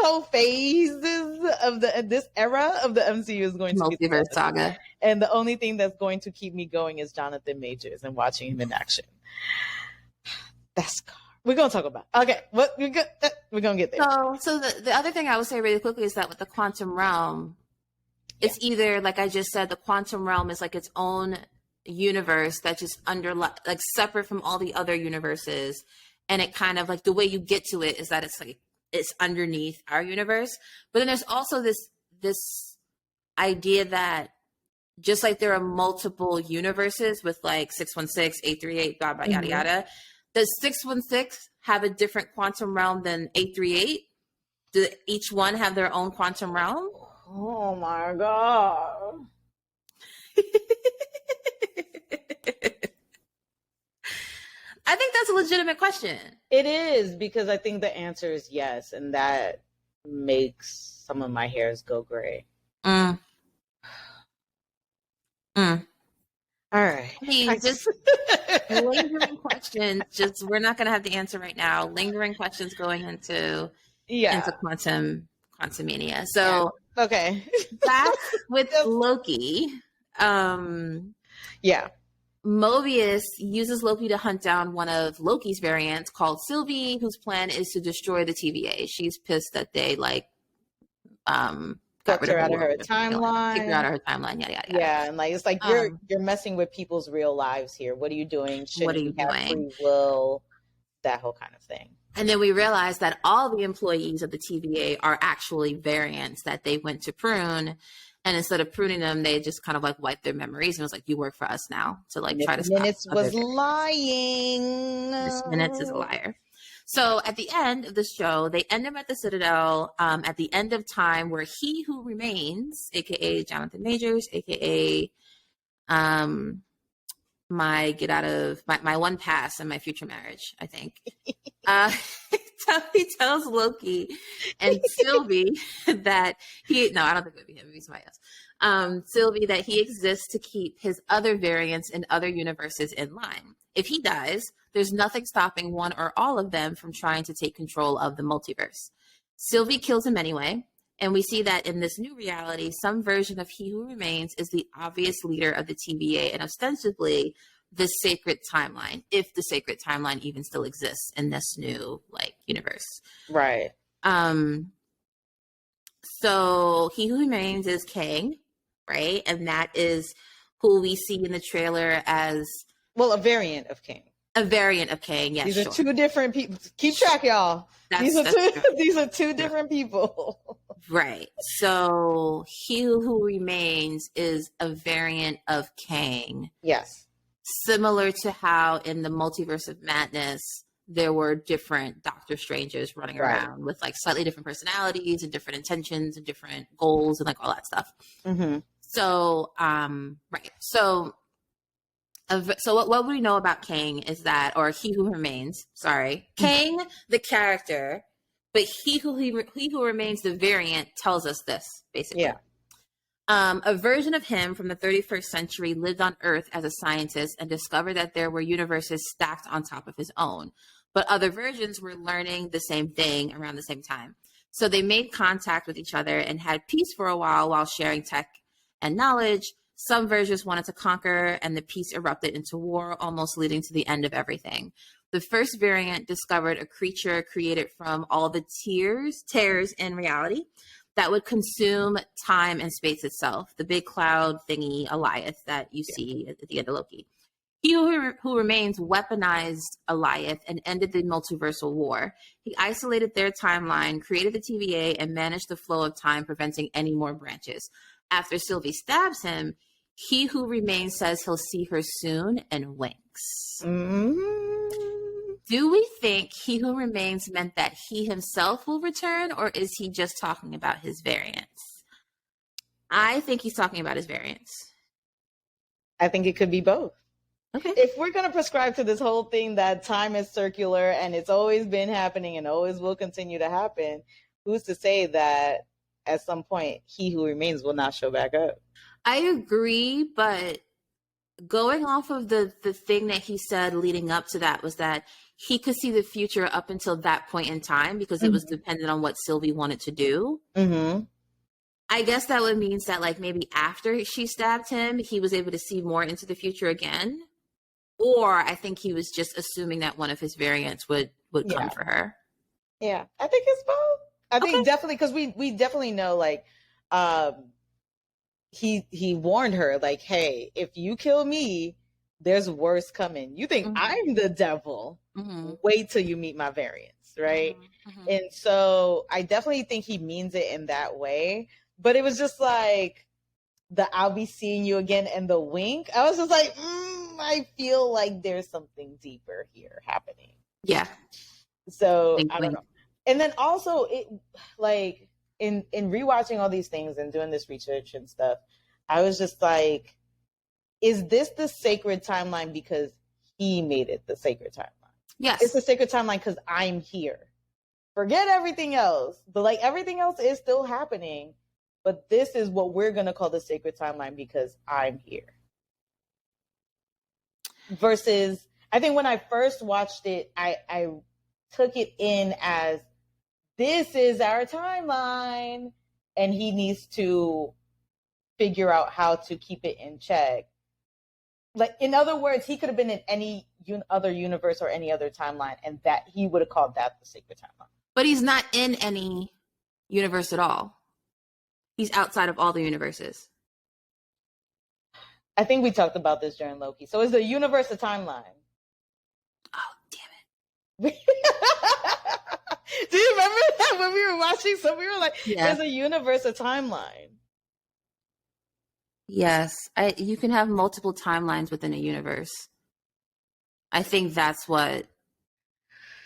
whole phases of this era of the MCU is going to be the multiverse saga. And the only thing that's going to keep me going is Jonathan Majors and watching him in action. We're gonna talk about. Okay, we're gonna get there. So the other thing I would say really quickly is that with the quantum realm, it's either, like I just said, the quantum realm is like its own universe that's just like separate from all the other universes, and it kind of like the way you get to it is that it's like it's underneath our universe. But then there's also this idea that just like there are multiple universes with like 616, 838, blah blah yada yada, does 616 have a different quantum realm than 838? Do each one have their own quantum realm? Oh my god. I think that's a legitimate question. It is, because I think the answer is yes, and that makes some of my hairs go gray. All right. I mean, just lingering questions. Just we're not going to have the answer right now. Lingering questions going into Quantumania. So okay, back with Loki. Mobius uses Loki to hunt down one of Loki's variants called Sylvie, whose plan is to destroy the TVA. She's pissed that they got rid her out of her timeline. Kicked her out of her timeline. Yada yada. Yeah, and like it's like you're messing with people's real lives here. What are you doing? What are you doing? Free will, that whole kind of thing. And then we realized that all the employees of the TVA are actually variants that they went to prune. And instead of pruning them, they just kind of like wiped their memories and was like, "You work for us now." To like try to stop. Minutes was lying. Miss Minutes is a liar. So at the end of the show, they end up at the Citadel at the end of time, where he who remains, aka Jonathan Majors, aka my one pass in my future marriage, I think. He tells Loki and Sylvie that I don't think it would be him, it would be somebody else. Sylvie, that he exists to keep his other variants in other universes in line. If he dies, there's nothing stopping one or all of them from trying to take control of the multiverse. Sylvie kills him anyway, and we see that in this new reality, some version of He Who Remains is the obvious leader of the TVA and ostensibly the sacred timeline, if the sacred timeline even still exists in this new universe. Right. So He Who Remains is Kang, right? And that is who we see in the trailer as a variant of Kang. A variant of Kang, yes. These are two different people. Keep track, y'all. These are two different people. Right. So He Who Remains is a variant of Kang. Yes. Similar to how in the Multiverse of Madness, there were different Doctor Strangers running around with slightly different personalities and different intentions and different goals and all that stuff. Mm-hmm. So, right. So So what we know about Kang is that, or He Who Remains, sorry, Kang the character, but he who remains the variant tells us this basically. Yeah. A version of him from the 31st century lived on Earth as a scientist and discovered that there were universes stacked on top of his own. But other versions were learning the same thing around the same time. So they made contact with each other and had peace for a while sharing tech and knowledge. Some versions wanted to conquer, and the peace erupted into war, almost leading to the end of everything. The first variant discovered a creature created from all the tears in reality that would consume time and space itself, the big cloud thingy, Eliath, that you see at the end of Loki. He who remains weaponized Eliath and ended the multiversal war. He isolated their timeline, created the TVA, and managed the flow of time, preventing any more branches. After Sylvie stabs him, he who remains says he'll see her soon and winks. Do we think he who remains meant that he himself will return, or is he just talking about his variants? I think he's talking about his variants. I think it could be both. Okay. If we're going to prescribe to this whole thing that time is circular and it's always been happening and always will continue to happen, who's to say that at some point he who remains will not show back up? I agree, but going off of the thing that he said leading up to that was that he could see the future up until that point in time because it was dependent on what Sylvie wanted to do. I guess that would mean that like maybe after she stabbed him, he was able to see more into the future again. Or I think he was just assuming that one of his variants would come for her. Yeah, I think it's both. I think definitely, because we definitely know like he warned her like, hey, if you kill me, there's worse coming. You think I'm the devil? Wait till you meet my variants, right? And so I definitely think he means it in that way. But it was just like the "I'll be seeing you again" and the wink. I was just like, I feel like there's something deeper here happening. Yeah. So I don't know. And then also it like in rewatching all these things and doing this research and stuff, I was just like, is this the sacred timeline because he made it the sacred timeline? Yes. It's the sacred timeline because I'm here. Forget everything else. But like everything else is still happening. But this is what we're going to call the sacred timeline because I'm here. Versus, I think when I first watched it, I took it in as this is our timeline and he needs to figure out how to keep it in check. Like, in other words, he could have been in any other universe or any other timeline, and that he would have called that the sacred timeline. But he's not in any universe at all. He's outside of all the universes. I think we talked about this during Loki. So is the universe a timeline? Oh, damn it. Do you remember that when we were watching? So we were like, yeah. Is a universe a timeline? Yes. You can have multiple timelines within a universe. I think that's what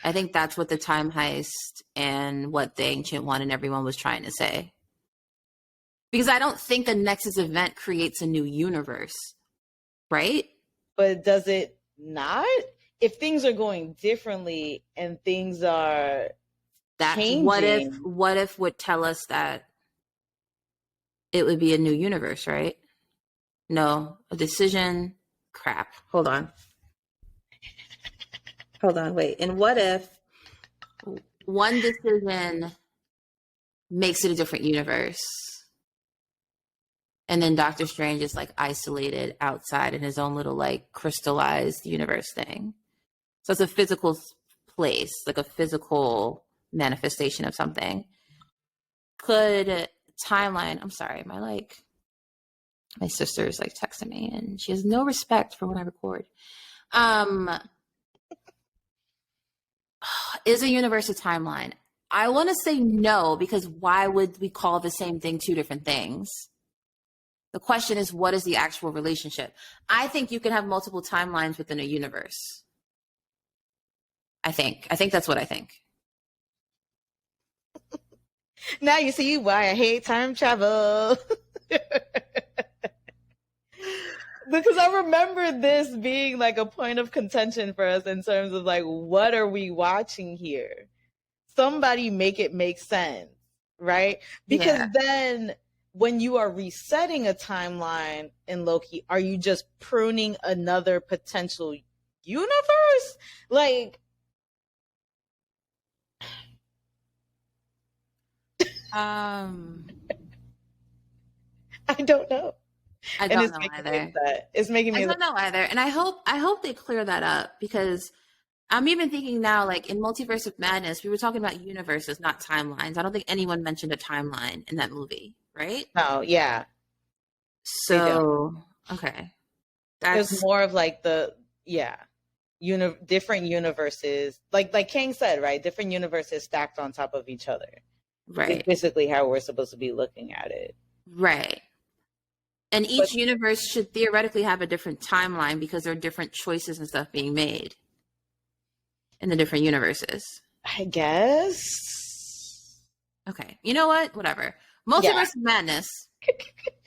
the time heist and what the Ancient One and everyone was trying to say. Because I don't think the Nexus event creates a new universe, right? But does it not? If things are going differently and things are changing. What if would tell us that it would be a new universe, right? No, a decision. Crap. Hold on, wait. And what if one decision makes it a different universe? And then Doctor Strange is like isolated outside in his own little like crystallized universe thing. So it's a physical place, like a physical manifestation of something. Could timeline, I'm sorry, my sister is like texting me and she has no respect for when I record. Is a universe a timeline? I want to say no, because why would we call the same thing two different things? The question is, what is the actual relationship? I think you can have multiple timelines within a universe. I think that's what I think. Now you see why I hate time travel. because I remember this being like a point of contention for us in terms of like, what are we watching here? Somebody make it make sense, right? Because then when you are resetting a timeline in Loki, are you just pruning another potential universe? Like, I don't know. don't know either. It's making me. I don't know either, and I hope they clear that up, because I'm even thinking now, like in Multiverse of Madness, we were talking about universes, not timelines. I don't think anyone mentioned a timeline in that movie, right? No, yeah. So okay, there's more of like different universes, like King said, right? Different universes stacked on top of each other. Right. It's basically how we're supposed to be looking at it. Right. And each universe should theoretically have a different timeline, because there are different choices and stuff being made in the different universes. I guess. Okay. You know what? Whatever. Multiverse of Madness.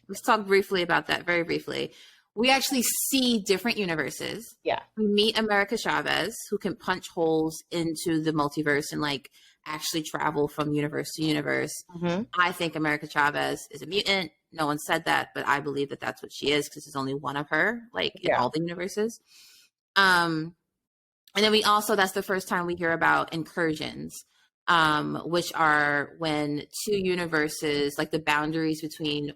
Let's talk briefly about that, very briefly. We actually see different universes. Yeah. We meet America Chavez, who can punch holes into the multiverse and like actually travel from universe to universe. Mm-hmm. I think America Chavez is a mutant. No one said that, but I believe that that's what she is, because there's only one of her, like in all the universes. And then we also, that's the first time we hear about incursions, which are when two universes, like the boundaries between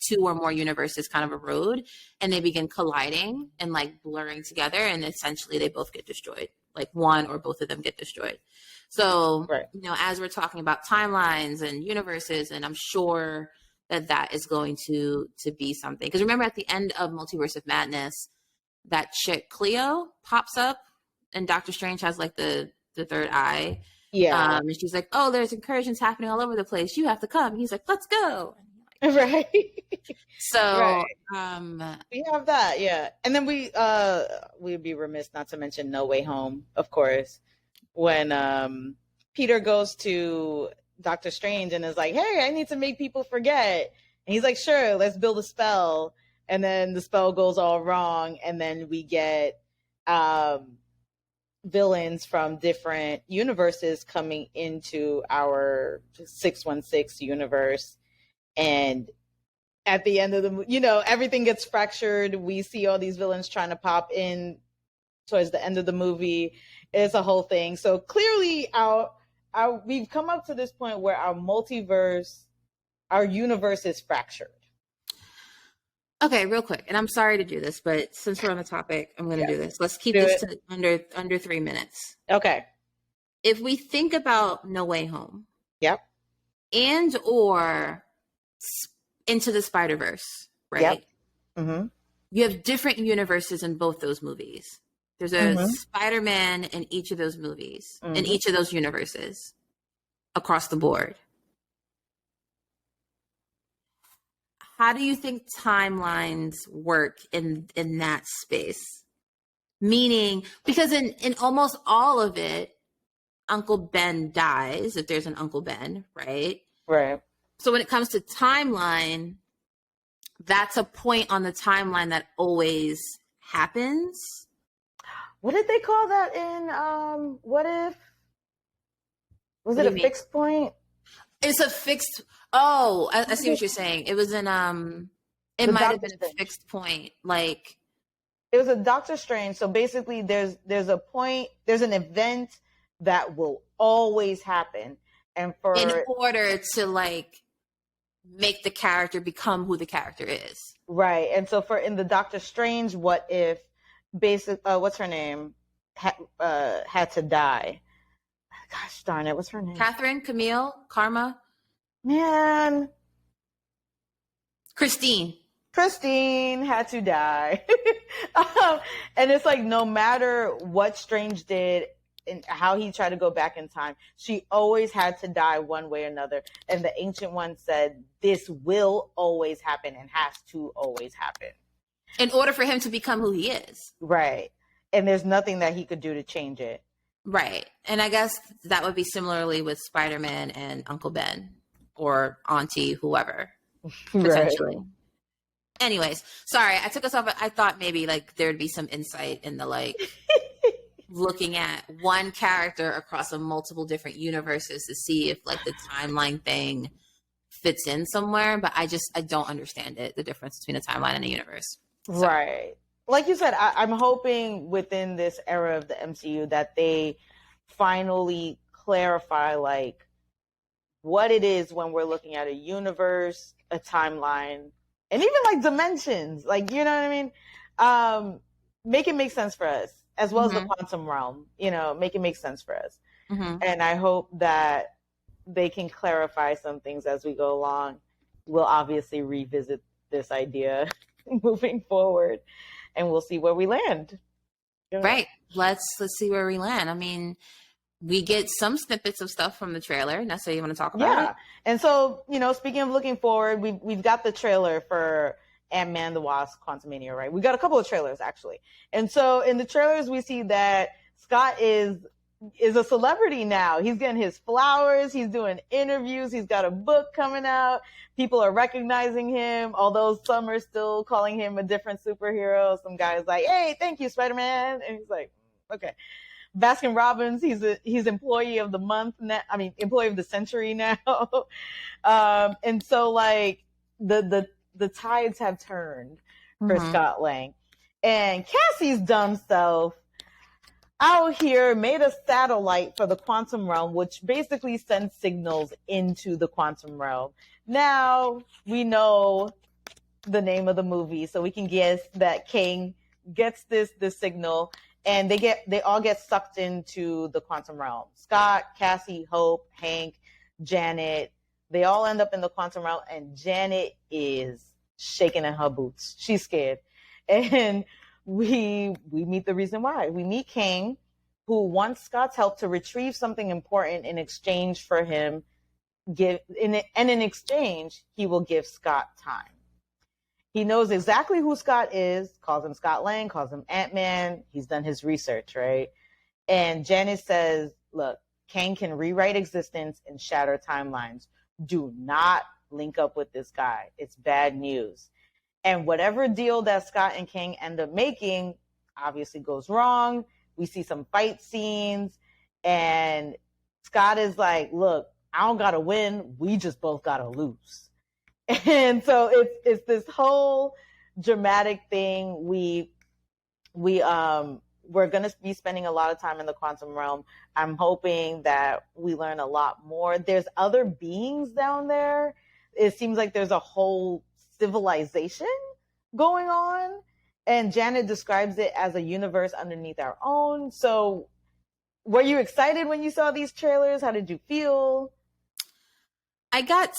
two or more universes kind of erode, and they begin colliding and like blurring together, and essentially they both get destroyed. Like one or both of them get destroyed. So, you know, as we're talking about timelines and universes, and I'm sure that is going to be something. Because remember, at the end of Multiverse of Madness, that chick Cleo pops up, and Doctor Strange has like the third eye. Yeah. And she's like, oh, there's incursions happening all over the place. You have to come. And he's like, let's go. Right. So we have that, yeah. And then we'd be remiss not to mention No Way Home, of course, when Peter goes to Doctor Strange and is like, hey, I need to make people forget. And he's like, sure, let's build a spell. And then the spell goes all wrong, and then we get villains from different universes coming into our 616 universe. And at the end of the, you know, everything gets fractured. We see all these villains trying to pop in towards the end of the movie. It's a whole thing. So clearly we've come up to this point where our multiverse, our universe is fractured. Okay, real quick, and I'm sorry to do this, but since we're on the topic, I'm going to do this. Let's keep this to under 3 minutes. Okay. If we think about No Way Home, yep, and or Into the Spider-Verse, right? Yep. Mm-hmm. You have different universes in both those movies. There's a Spider-Man in each of those movies, in each of those universes, across the board. How do you think timelines work in that space? Meaning, because in almost all of it, Uncle Ben dies, if there's an Uncle Ben, right? Right. So when it comes to timeline, that's a point on the timeline that always happens. What did they call that in What If? Was it a fixed point? It's a fixed. Oh, I see what you're saying. It was in it might have been a fixed point. Like it was a Doctor Strange. So basically there's a point, there's an event that will always happen. And in order to like make the character become who the character is. Right. And so in the Doctor Strange What If, what's her name? Had to die. Gosh darn it, what's her name? Catherine, Camille, Karma. Man. Christine had to die. And it's like, no matter what Strange did and how he tried to go back in time, she always had to die one way or another. And the Ancient One said, this will always happen and has to always happen. In order for him to become who he is. Right. And there's nothing that he could do to change it. Right. And I guess that would be similarly with Spider-Man and Uncle Ben or Auntie, whoever, potentially. Right. Anyways, sorry, I took us off. I thought maybe like there'd be some insight in the like looking at one character across a multiple different universes to see if like the timeline thing fits in somewhere. But I don't understand it, the difference between a timeline and a universe. So. Right. Like you said, I'm hoping within this era of the MCU that they finally clarify like what it is when we're looking at a universe, a timeline, and even like dimensions. Like, you know what I mean? Make it make sense for us, as well as the quantum realm, you know, make it make sense for us. And I hope that they can clarify some things as we go along. We'll obviously revisit this idea moving forward, and we'll see where we land. Right. Let's see where we land. I mean, we get some snippets of stuff from the trailer. Nessa, you want to talk about it? And so, you know, speaking of looking forward, we've got the trailer for Ant-Man the Wasp Quantumania, right? We got a couple of trailers actually. And so in the trailers we see that Scott is a celebrity now. He's getting his flowers, he's doing interviews, he's got a book coming out. People are recognizing him, although some are still calling him a different superhero. Some guy's like, "Hey, thank you, Spider-Man." And he's like, "Okay." Baskin Robbins, he's employee of the month now. I mean, employee of the century now. And so like the tides have turned for Scott Lang, and Cassie's dumb self out here made a satellite for the quantum realm, which basically sends signals into the quantum realm. Now we know the name of the movie, so we can guess that Kang gets this signal, and they all get sucked into the quantum realm. Scott, Cassie, Hope, Hank, Janet, they all end up in the quantum realm, and Janet is shaking in her boots. She's scared. And we meet the reason why. We meet Kang, who wants Scott's help to retrieve something important in exchange for him in exchange, he will give Scott time. He knows exactly who Scott is, calls him Scott Lang, calls him Ant-Man. He's done his research, right? And Janet says, look, Kang can rewrite existence and shatter timelines. Do not link up with this guy. It's bad news. And whatever deal that Scott and Kang end up making obviously goes wrong. We see some fight scenes, and Scott is like, look, I don't got to win. We just both got to lose. And so it's this whole dramatic thing. We're going to be spending a lot of time in the quantum realm. I'm hoping that we learn a lot more. There's other beings down there. It seems like there's a whole civilization going on, and Janet describes it as a universe underneath our own. So were you excited when you saw these trailers? How did you feel? I got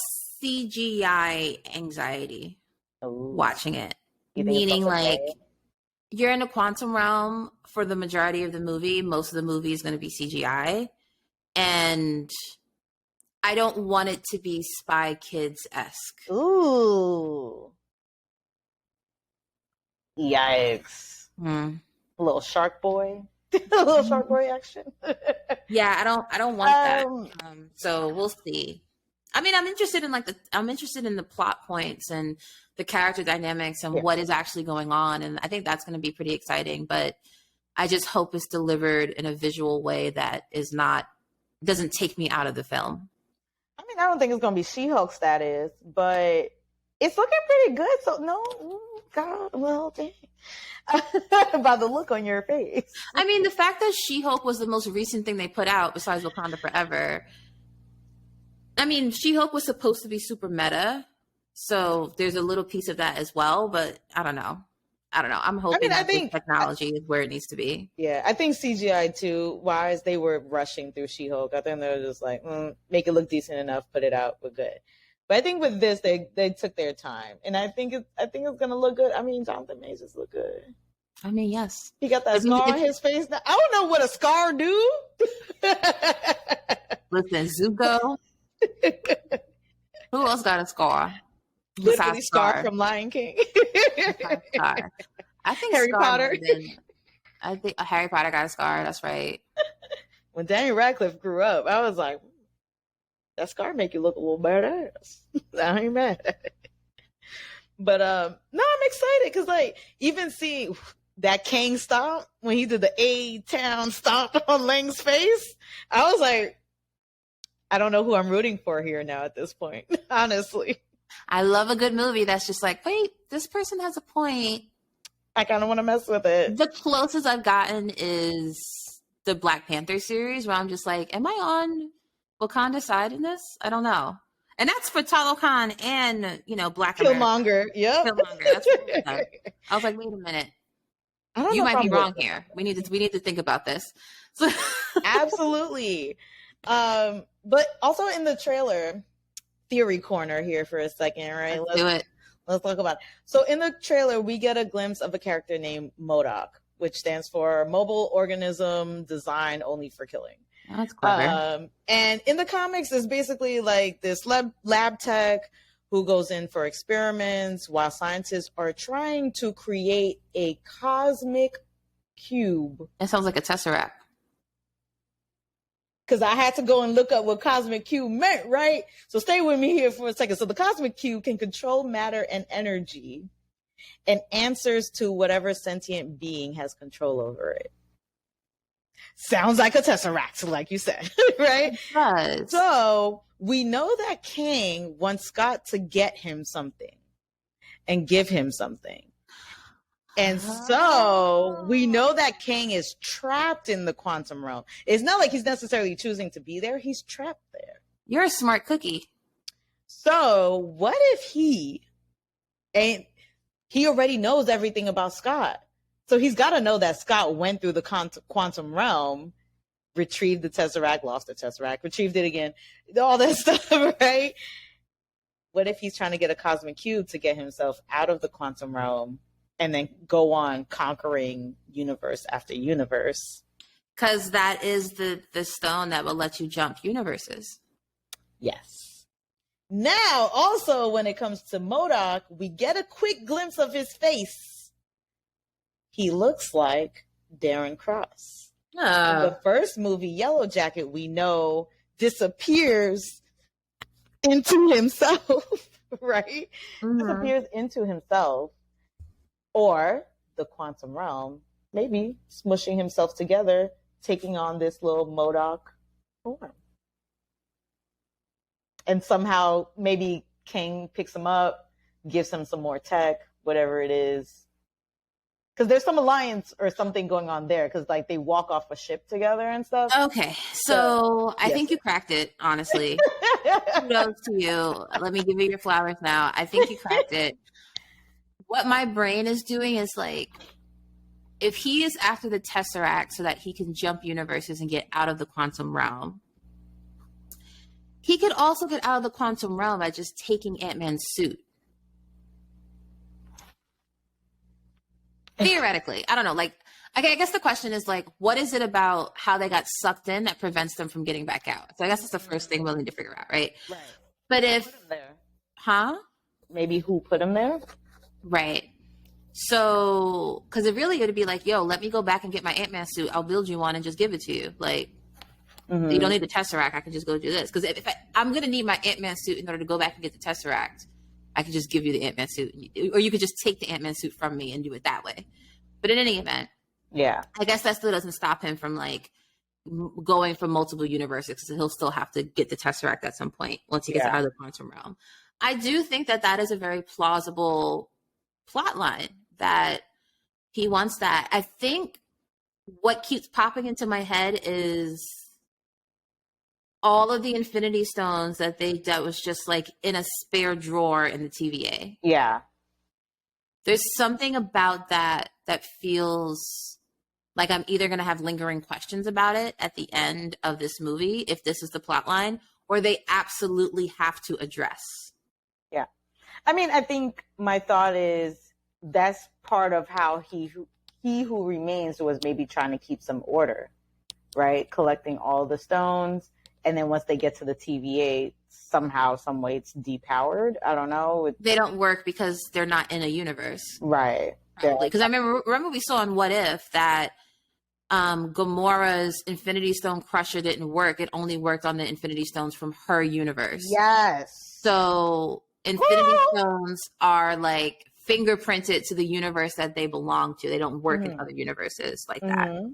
CGI anxiety watching it. Meaning like you're in a quantum realm for the majority of the movie. Most of the movie is going to be CGI. And I don't want it to be Spy Kids-esque. Ooh. Yikes. A little Shark Boy. A little Shark Boy action. Yeah, I don't want that. So we'll see. I mean, I'm interested in the plot points and the character dynamics and what is actually going on, and I think that's going to be pretty exciting. But I just hope it's delivered in a visual way that doesn't take me out of the film. I mean, I don't think it's going to be She-Hulk status, but it's looking pretty good. So no, God, well, dang. By the look on your face. I mean, the fact that She-Hulk was the most recent thing they put out besides Wakanda Forever. I mean, She-Hulk was supposed to be super meta, so there's a little piece of that as well, but I don't know. I'm hoping that this technology is where it needs to be. Yeah, I think CGI too, wise, they were rushing through She-Hulk. I think they were just like, make it look decent enough, put it out, we're good. But I think with this, they took their time, and I think it's gonna look good. I mean, Jonathan Majors look good. I mean, yes, he got that scar on his face. Now, I don't know what a scar do. Listen, Zuko. Who else got a scar? Literally Scar from Lion King. Scar. I think Harry Potter. I think Harry Potter got a scar. That's right. When Daniel Radcliffe grew up, I was like, that scar make you look a little badass. I ain't mad. But no, I'm excited because like even see that Kang stomp when he did the A-Town stomp on Lang's face, I was like, I don't know who I'm rooting for here now at this point, honestly. I love a good movie that's just like, wait, this person has a point. I kind of want to mess with it. The closest I've gotten is the Black Panther series, where I'm just like, am I on Wakanda's side in this? I don't know. And that's for Talokan and, Black Killmonger. Yep. Killmonger. That's what I was like, wait a minute. You might be wrong here. We need to think about this. So Absolutely. But also in the trailer, theory corner here for a second, right? Let's do it. Let's talk about it. So in the trailer, we get a glimpse of a character named MODOK, which stands for Mobile Organism Designed Only for Killing. That's clever. And in the comics, it's basically like this lab tech who goes in for experiments while scientists are trying to create a cosmic cube. That sounds like a tesseract. Because I had to go and look up what cosmic cube meant, right? So stay with me here for a second. So the cosmic cube can control matter and energy and answers to whatever sentient being has control over it. Sounds like a tesseract, like you said, right? It does. So we know that Kang wants Scott to get him something and give him something. And so we know that Kang is trapped in the quantum realm. It's not like he's necessarily choosing to be there. He's trapped there. You're a smart cookie. So what if he already knows everything about Scott? So he's got to know that Scott went through the quantum realm, retrieved the Tesseract, lost the Tesseract, retrieved it again, all that stuff, right? What if he's trying to get a cosmic cube to get himself out of the quantum realm and then go on conquering universe after universe? Because that is the stone that will let you jump universes. Yes. Now, also, when it comes to MODOK, we get a quick glimpse of his face. He looks like Darren Cross. In the first movie, Yellow Jacket, we know disappears into himself, right? Mm-hmm. Disappears into himself. Or the quantum realm, maybe smushing himself together, taking on this little MODOK form. And somehow maybe Kang picks him up, gives him some more tech, whatever it is. Because there's some alliance or something going on there, because like they walk off a ship together and stuff. Okay, so I think you cracked it, honestly. Kudos to you. Let me give you your flowers now. I think you cracked it. What my brain is doing is like, if he is after the Tesseract so that he can jump universes and get out of the quantum realm, he could also get out of the quantum realm by just taking Ant-Man's suit. Theoretically, I don't know. Like, okay, I guess the question is like, what is it about how they got sucked in that prevents them from getting back out? So I guess that's the first thing we'll need to figure out, right? Right. But if, maybe who put him there? Right. So, because it really would be like, yo, let me go back and get my Ant-Man suit. I'll build you one and just give it to you. Like, you don't need the Tesseract. I can just go do this. Because if I'm going to need my Ant-Man suit in order to go back and get the Tesseract, I could just give you the Ant-Man suit. Or you could just take the Ant-Man suit from me and do it that way. But in any event, I guess that still doesn't stop him from, like, going from multiple universes, because he'll still have to get the Tesseract at some point once he gets out of the quantum realm. I do think that is a very plausible plot line, that he wants that. I think what keeps popping into my head is all of the Infinity Stones that was just like in a spare drawer in the TVA. Yeah. There's something about that feels like I'm either going to have lingering questions about it at the end of this movie, if this is the plot line, or they absolutely have to address. Yeah. I mean, I think my thought is that's part of how he who remains was maybe trying to keep some order, right? Collecting all the stones. And then once they get to the TVA, somehow, some way it's depowered. I don't know. They don't work because they're not in a universe. Right. Because I remember we saw in What If that Gamora's Infinity Stone Crusher didn't work. It only worked on the Infinity Stones from her universe. Yes. So Infinity Stones are like fingerprinted to the universe that they belong to. They don't work in other universes like that.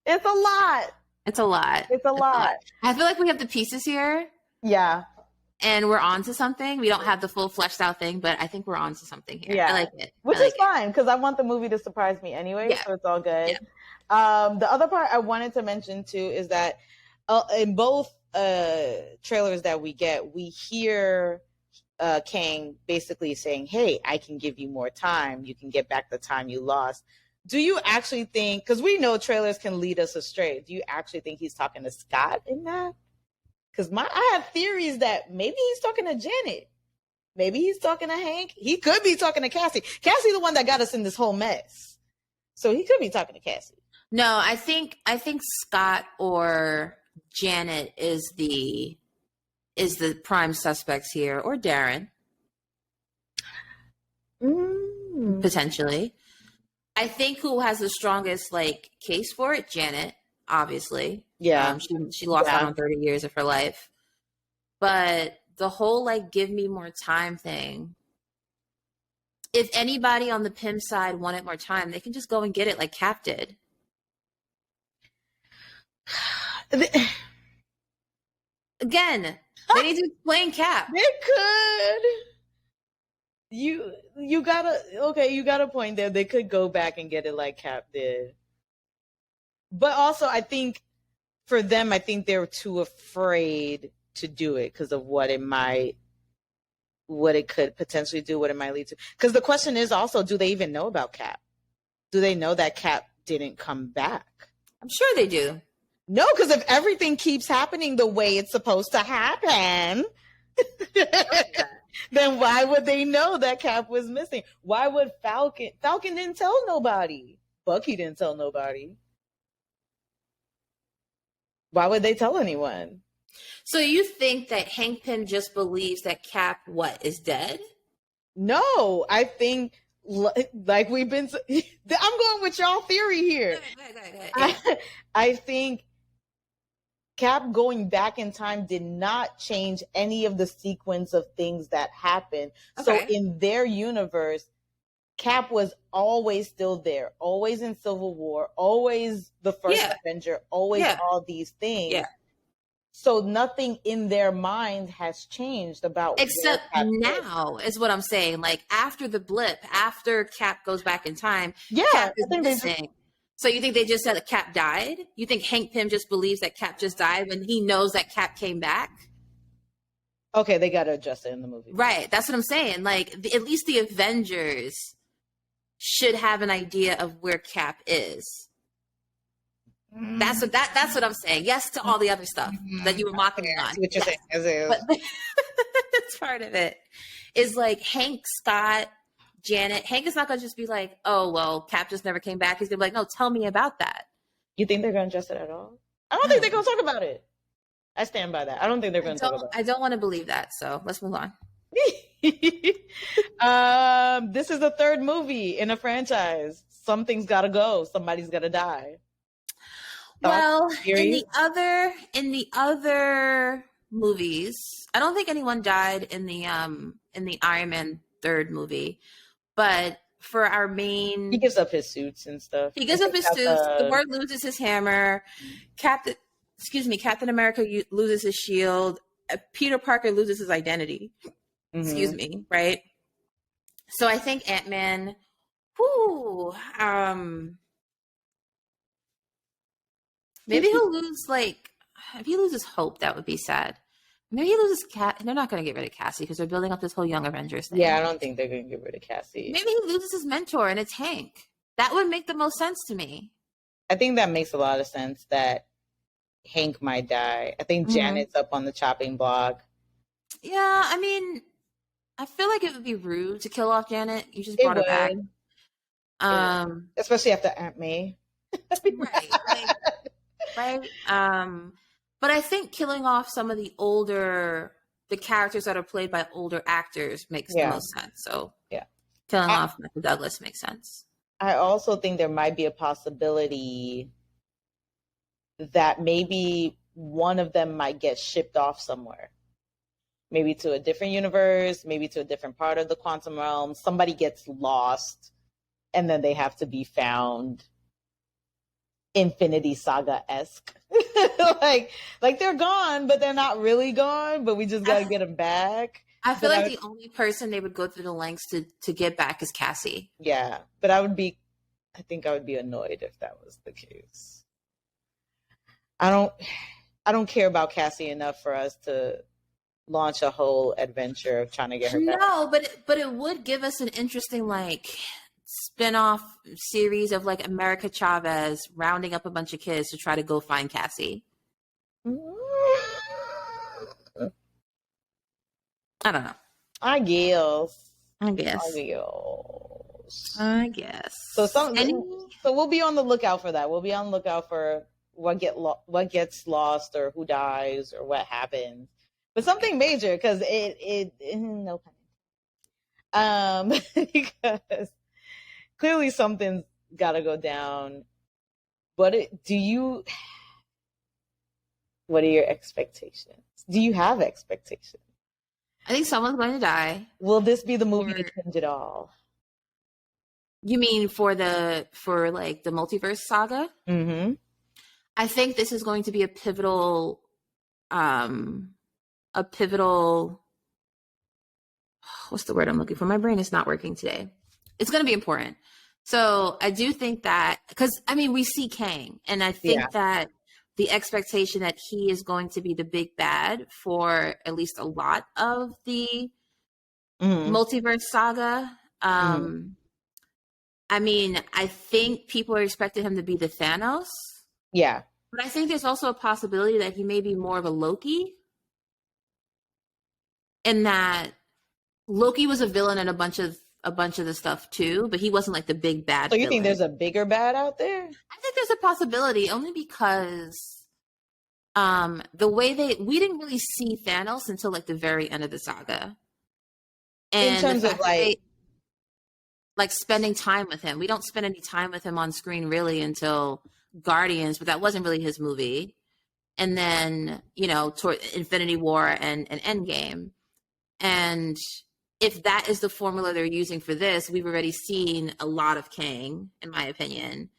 It's a lot. It's a lot. It's a lot. I feel like we have the pieces here. Yeah. And we're on to something. We don't have the full fleshed out thing, but I think we're on to something here. Yeah. I like it. Which is fine, because I want the movie to surprise me anyway, so it's all good. Yeah. The other part I wanted to mention too is that in both trailers that we get, we hear Kang basically saying, hey, I can give you more time. You can get back the time you lost. Do you actually think, because we know trailers can lead us astray, do you actually think he's talking to Scott in that? Because I have theories that maybe he's talking to Janet. Maybe he's talking to Hank. He could be talking to Cassie. Cassie, the one that got us in this whole mess. So he could be talking to Cassie. No, I think Scott or Janet is the prime suspects here, or Darren. Potentially. I think who has the strongest like case for it? Janet, obviously. Yeah. She lost out on 30 years of her life. But the whole like give me more time thing. If anybody on the Pym side wanted more time, they can just go and get it like Cap did. Again, they need to explain Cap. They could. You got a point there. They could go back and get it like Cap did. But also, I think for them, I think they're too afraid to do it because of what it could potentially do, what it might lead to. Because the question is also, do they even know about Cap? Do they know that Cap didn't come back? I'm sure they do. No, because if everything keeps happening the way it's supposed to happen, then why would they know that Cap was missing? Why would Falcon didn't tell nobody. Bucky didn't tell nobody. Why would they tell anyone? So you think that Hank Pym just believes that Cap, is dead? No, I think, like we've been... I'm going with y'all theory here. I think Cap going back in time did not change any of the sequence of things that happened. Okay. So in their universe, Cap was always still there, always in Civil War, always the first Avenger, always all these things. Yeah. So nothing in their mind has changed about except now is what I'm saying. Like after the blip, after Cap goes back in time, Cap is missing. So you think they just said that Cap died? You think Hank Pym just believes that Cap just died when he knows that Cap came back? Okay, they got to adjust it in the movie. Right. That's what I'm saying. Like at least the Avengers should have an idea of where Cap is. That's what I'm saying. Yes to all the other stuff that you were mocking me on. What you're saying. But that's part of it. Is like Hank, Scott, Janet. Hank is not going to just be like, oh, well, Cap just never came back. He's going to be like, no, tell me about that. You think they're going to adjust it at all? I don't think they're going to talk about it. I stand by that. I don't think they're going to talk about it. I don't want to believe that. So let's move on. This is the third movie in a franchise. Something's got to go. Somebody's got to die. Well, in the other movies, I don't think anyone died in the Iron Man third movie, but for our main, he gives up his suits and stuff. He gives up his suits. Thor loses his hammer. Captain America loses his shield. Peter Parker loses his identity. Excuse me, right? So I think Ant-Man. Maybe he'll lose, if he loses Hope, that would be sad. Maybe he loses They're not going to get rid of Cassie because they're building up this whole Young Avengers thing. Yeah, I don't think they're going to get rid of Cassie. Maybe he loses his mentor and it's Hank. That would make the most sense to me. I think that makes a lot of sense that Hank might die. I think Janet's up on the chopping block. Yeah, I mean, I feel like it would be rude to kill off Janet. You just brought her back. Especially after Aunt May. Right. Right. But I think killing off some of the characters that are played by older actors makes the most sense. So killing off Michael Douglas makes sense. I also think there might be a possibility that maybe one of them might get shipped off somewhere. maybe to a different universe, maybe to a different part of the quantum realm. Somebody gets lost and then they have to be found, Infinity Saga-esque. like they're gone, but they're not really gone, but we just got to get them back. I feel like the only person they would go through the lengths to get back is Cassie. Yeah, but I think I would be annoyed if that was the case. I don't care about Cassie enough for us to launch a whole adventure of trying to get her back. No, but it would give us an interesting like spin-off series of like America Chavez rounding up a bunch of kids to try to go find Cassie. I don't know. I guess. So we'll be on the lookout for that. We'll be on the lookout for what gets lost or who dies or what happens. But something major, because it no pun. Because clearly something's got to go down. What are your expectations? Do you have expectations? I think someone's going to die. Will this be the movie to change it all? You mean for the multiverse saga? Mm-hmm. I think this is going to be a pivotal. What's the word I'm looking for? My brain is not working today. It's going to be important. So I do think that, because I mean, we see Kang, and I think that the expectation that he is going to be the big bad for at least a lot of the multiverse saga. I mean, I think people are expecting him to be the Thanos. Yeah. But I think there's also a possibility that he may be more of a Loki. And that Loki was a villain in a bunch of the stuff too, but he wasn't like the big bad. So you think there's a bigger bad out there? I think there's a possibility, only because the way we didn't really see Thanos until like the very end of the saga. And in terms of like spending time with him. We don't spend any time with him on screen really until Guardians, but that wasn't really his movie. And then, toward Infinity War and Endgame. And if that is the formula they're using for this, we've already seen a lot of Kang, in my opinion,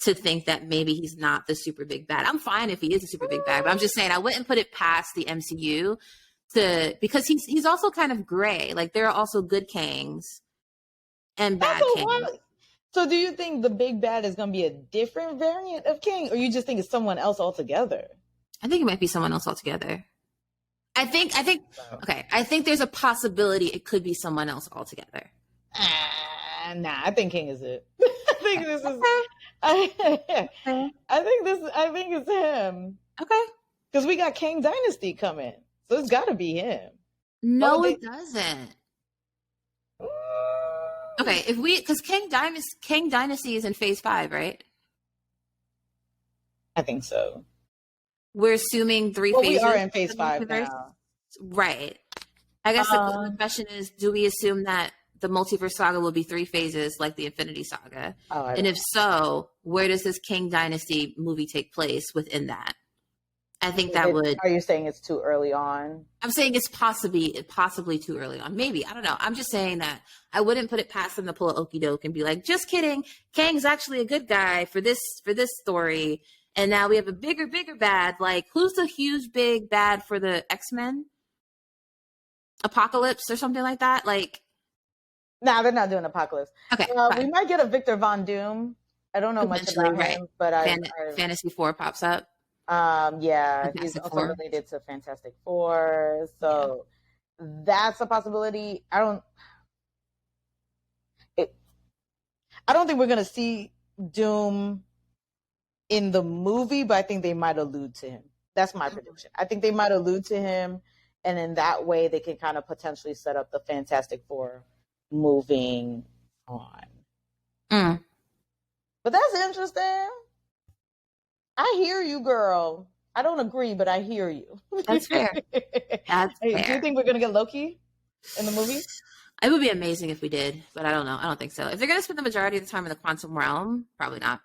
to think that maybe he's not the super big bad. I'm fine if he is a super big bad, but I'm just saying I wouldn't put it past the MCU because he's also kind of gray. Like there are also good Kangs and bad Kangs. So do you think the big bad is going to be a different variant of Kang, or you just think it's someone else altogether? I think it might be someone else altogether. I think there's a possibility it could be someone else altogether. Nah, I think King is it. I think this is. I think it's him. Okay. Because we got Kang Dynasty coming, so it's got to be him. No, it doesn't. Okay, because Kang Dynasty is in Phase 5, right? I think so. We're assuming 3 phases. We are in Phase 5 now. Right. I guess the question is, do we assume that the multiverse saga will be 3 phases like the Infinity Saga? And if so, where does this Kang Dynasty movie take place within that? I think that would... Are you saying it's too early on? I'm saying it's possibly too early on. Maybe. I don't know. I'm just saying that I wouldn't put it past them to pull an okie doke and be like, just kidding. Kang's actually a good guy for this story. And now we have a bigger bad. Like, who's the huge big bad for the X-Men? Apocalypse or something like that? Like, nah, they're not doing Apocalypse. Okay, we might get a Victor Von Doom. I don't know much about him, but Fantasy Four pops up. He's also related to Fantastic Four, so that's a possibility. I don't think we're gonna see Doom in the movie, but I think they might allude to him. That's my prediction. I think they might allude to him, and in that way, they can kind of potentially set up the Fantastic Four moving on. But that's interesting. I hear you, girl. I don't agree, but I hear you. That's fair. That's fair. Do you think we're going to get Loki in the movie? It would be amazing if we did, but I don't know. I don't think so. If they're going to spend the majority of the time in the quantum realm, probably not.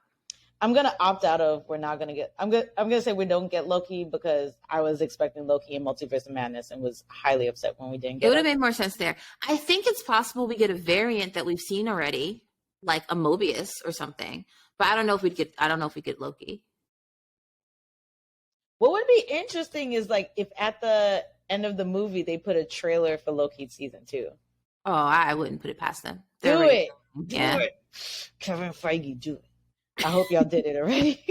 I'm gonna opt out of. We're not gonna get. I'm gonna say we don't get Loki because I was expecting Loki in Multiverse of Madness and was highly upset when we didn't It get would it. have made more sense there. I think it's possible we get a variant that we've seen already, like a Mobius or something. But I don't know if we'd get. I don't know if we get Loki. What would be interesting is like if at the end of the movie they put a trailer for Loki season 2. Oh, I wouldn't put it past them. They're Do already- it. Yeah. Do it. Kevin Feige, do it. I hope y'all did it already.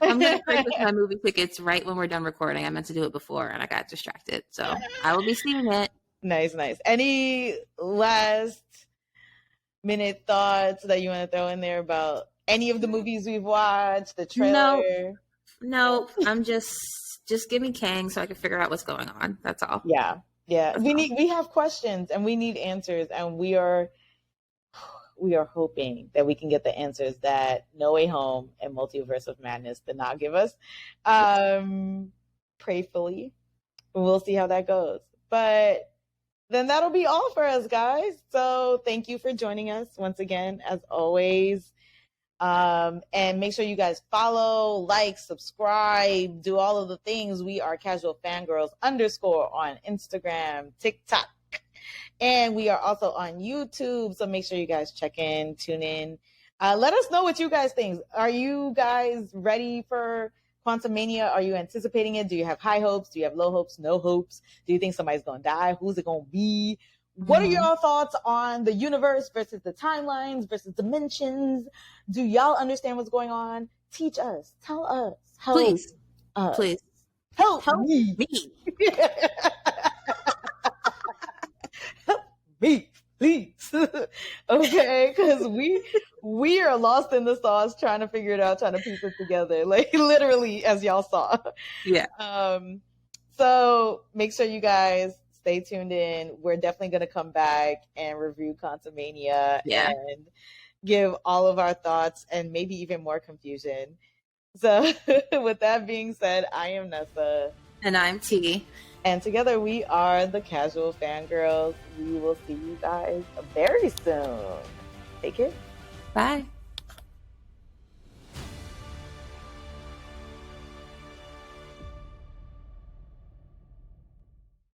I'm going to purchase my movie tickets right when we're done recording. I meant to do it before and I got distracted. So I will be seeing it. Nice. Any last minute thoughts that you want to throw in there about any of the movies we've watched, the trailer? No, I'm just give me Kang so I can figure out what's going on. That's all. Yeah. We have questions and we need answers, and we are hoping that we can get the answers that No Way Home and Multiverse of Madness did not give us. Prayfully. We'll see how that goes. But then that'll be all for us, guys. So thank you for joining us once again, as always. And make sure you guys follow, like, subscribe, do all of the things. We are Casual Fangirls _ on Instagram, TikTok, and we are also on YouTube. So make sure you guys check in, tune in. Let us know what you guys think. Are you guys ready for Quantumania? Are you anticipating it? Do you have high hopes? Do you have low hopes? No hopes? Do you think somebody's going to die? Who's it going to be? What are your thoughts on the universe versus the timelines versus dimensions? Do y'all understand what's going on? Teach us. Tell us. Help Please. us. Please. Help me. Help me, please. Okay, because we are lost in the sauce trying to figure it out, trying to piece it together, like literally, as y'all saw. Yeah. So make sure you guys stay tuned in. We're definitely going to come back and review Quantumania and give all of our thoughts and maybe even more confusion. So with that being said, I am Nessa. And I'm T. And together we are the Casual Fangirls. We will see you guys very soon. Take care. Bye.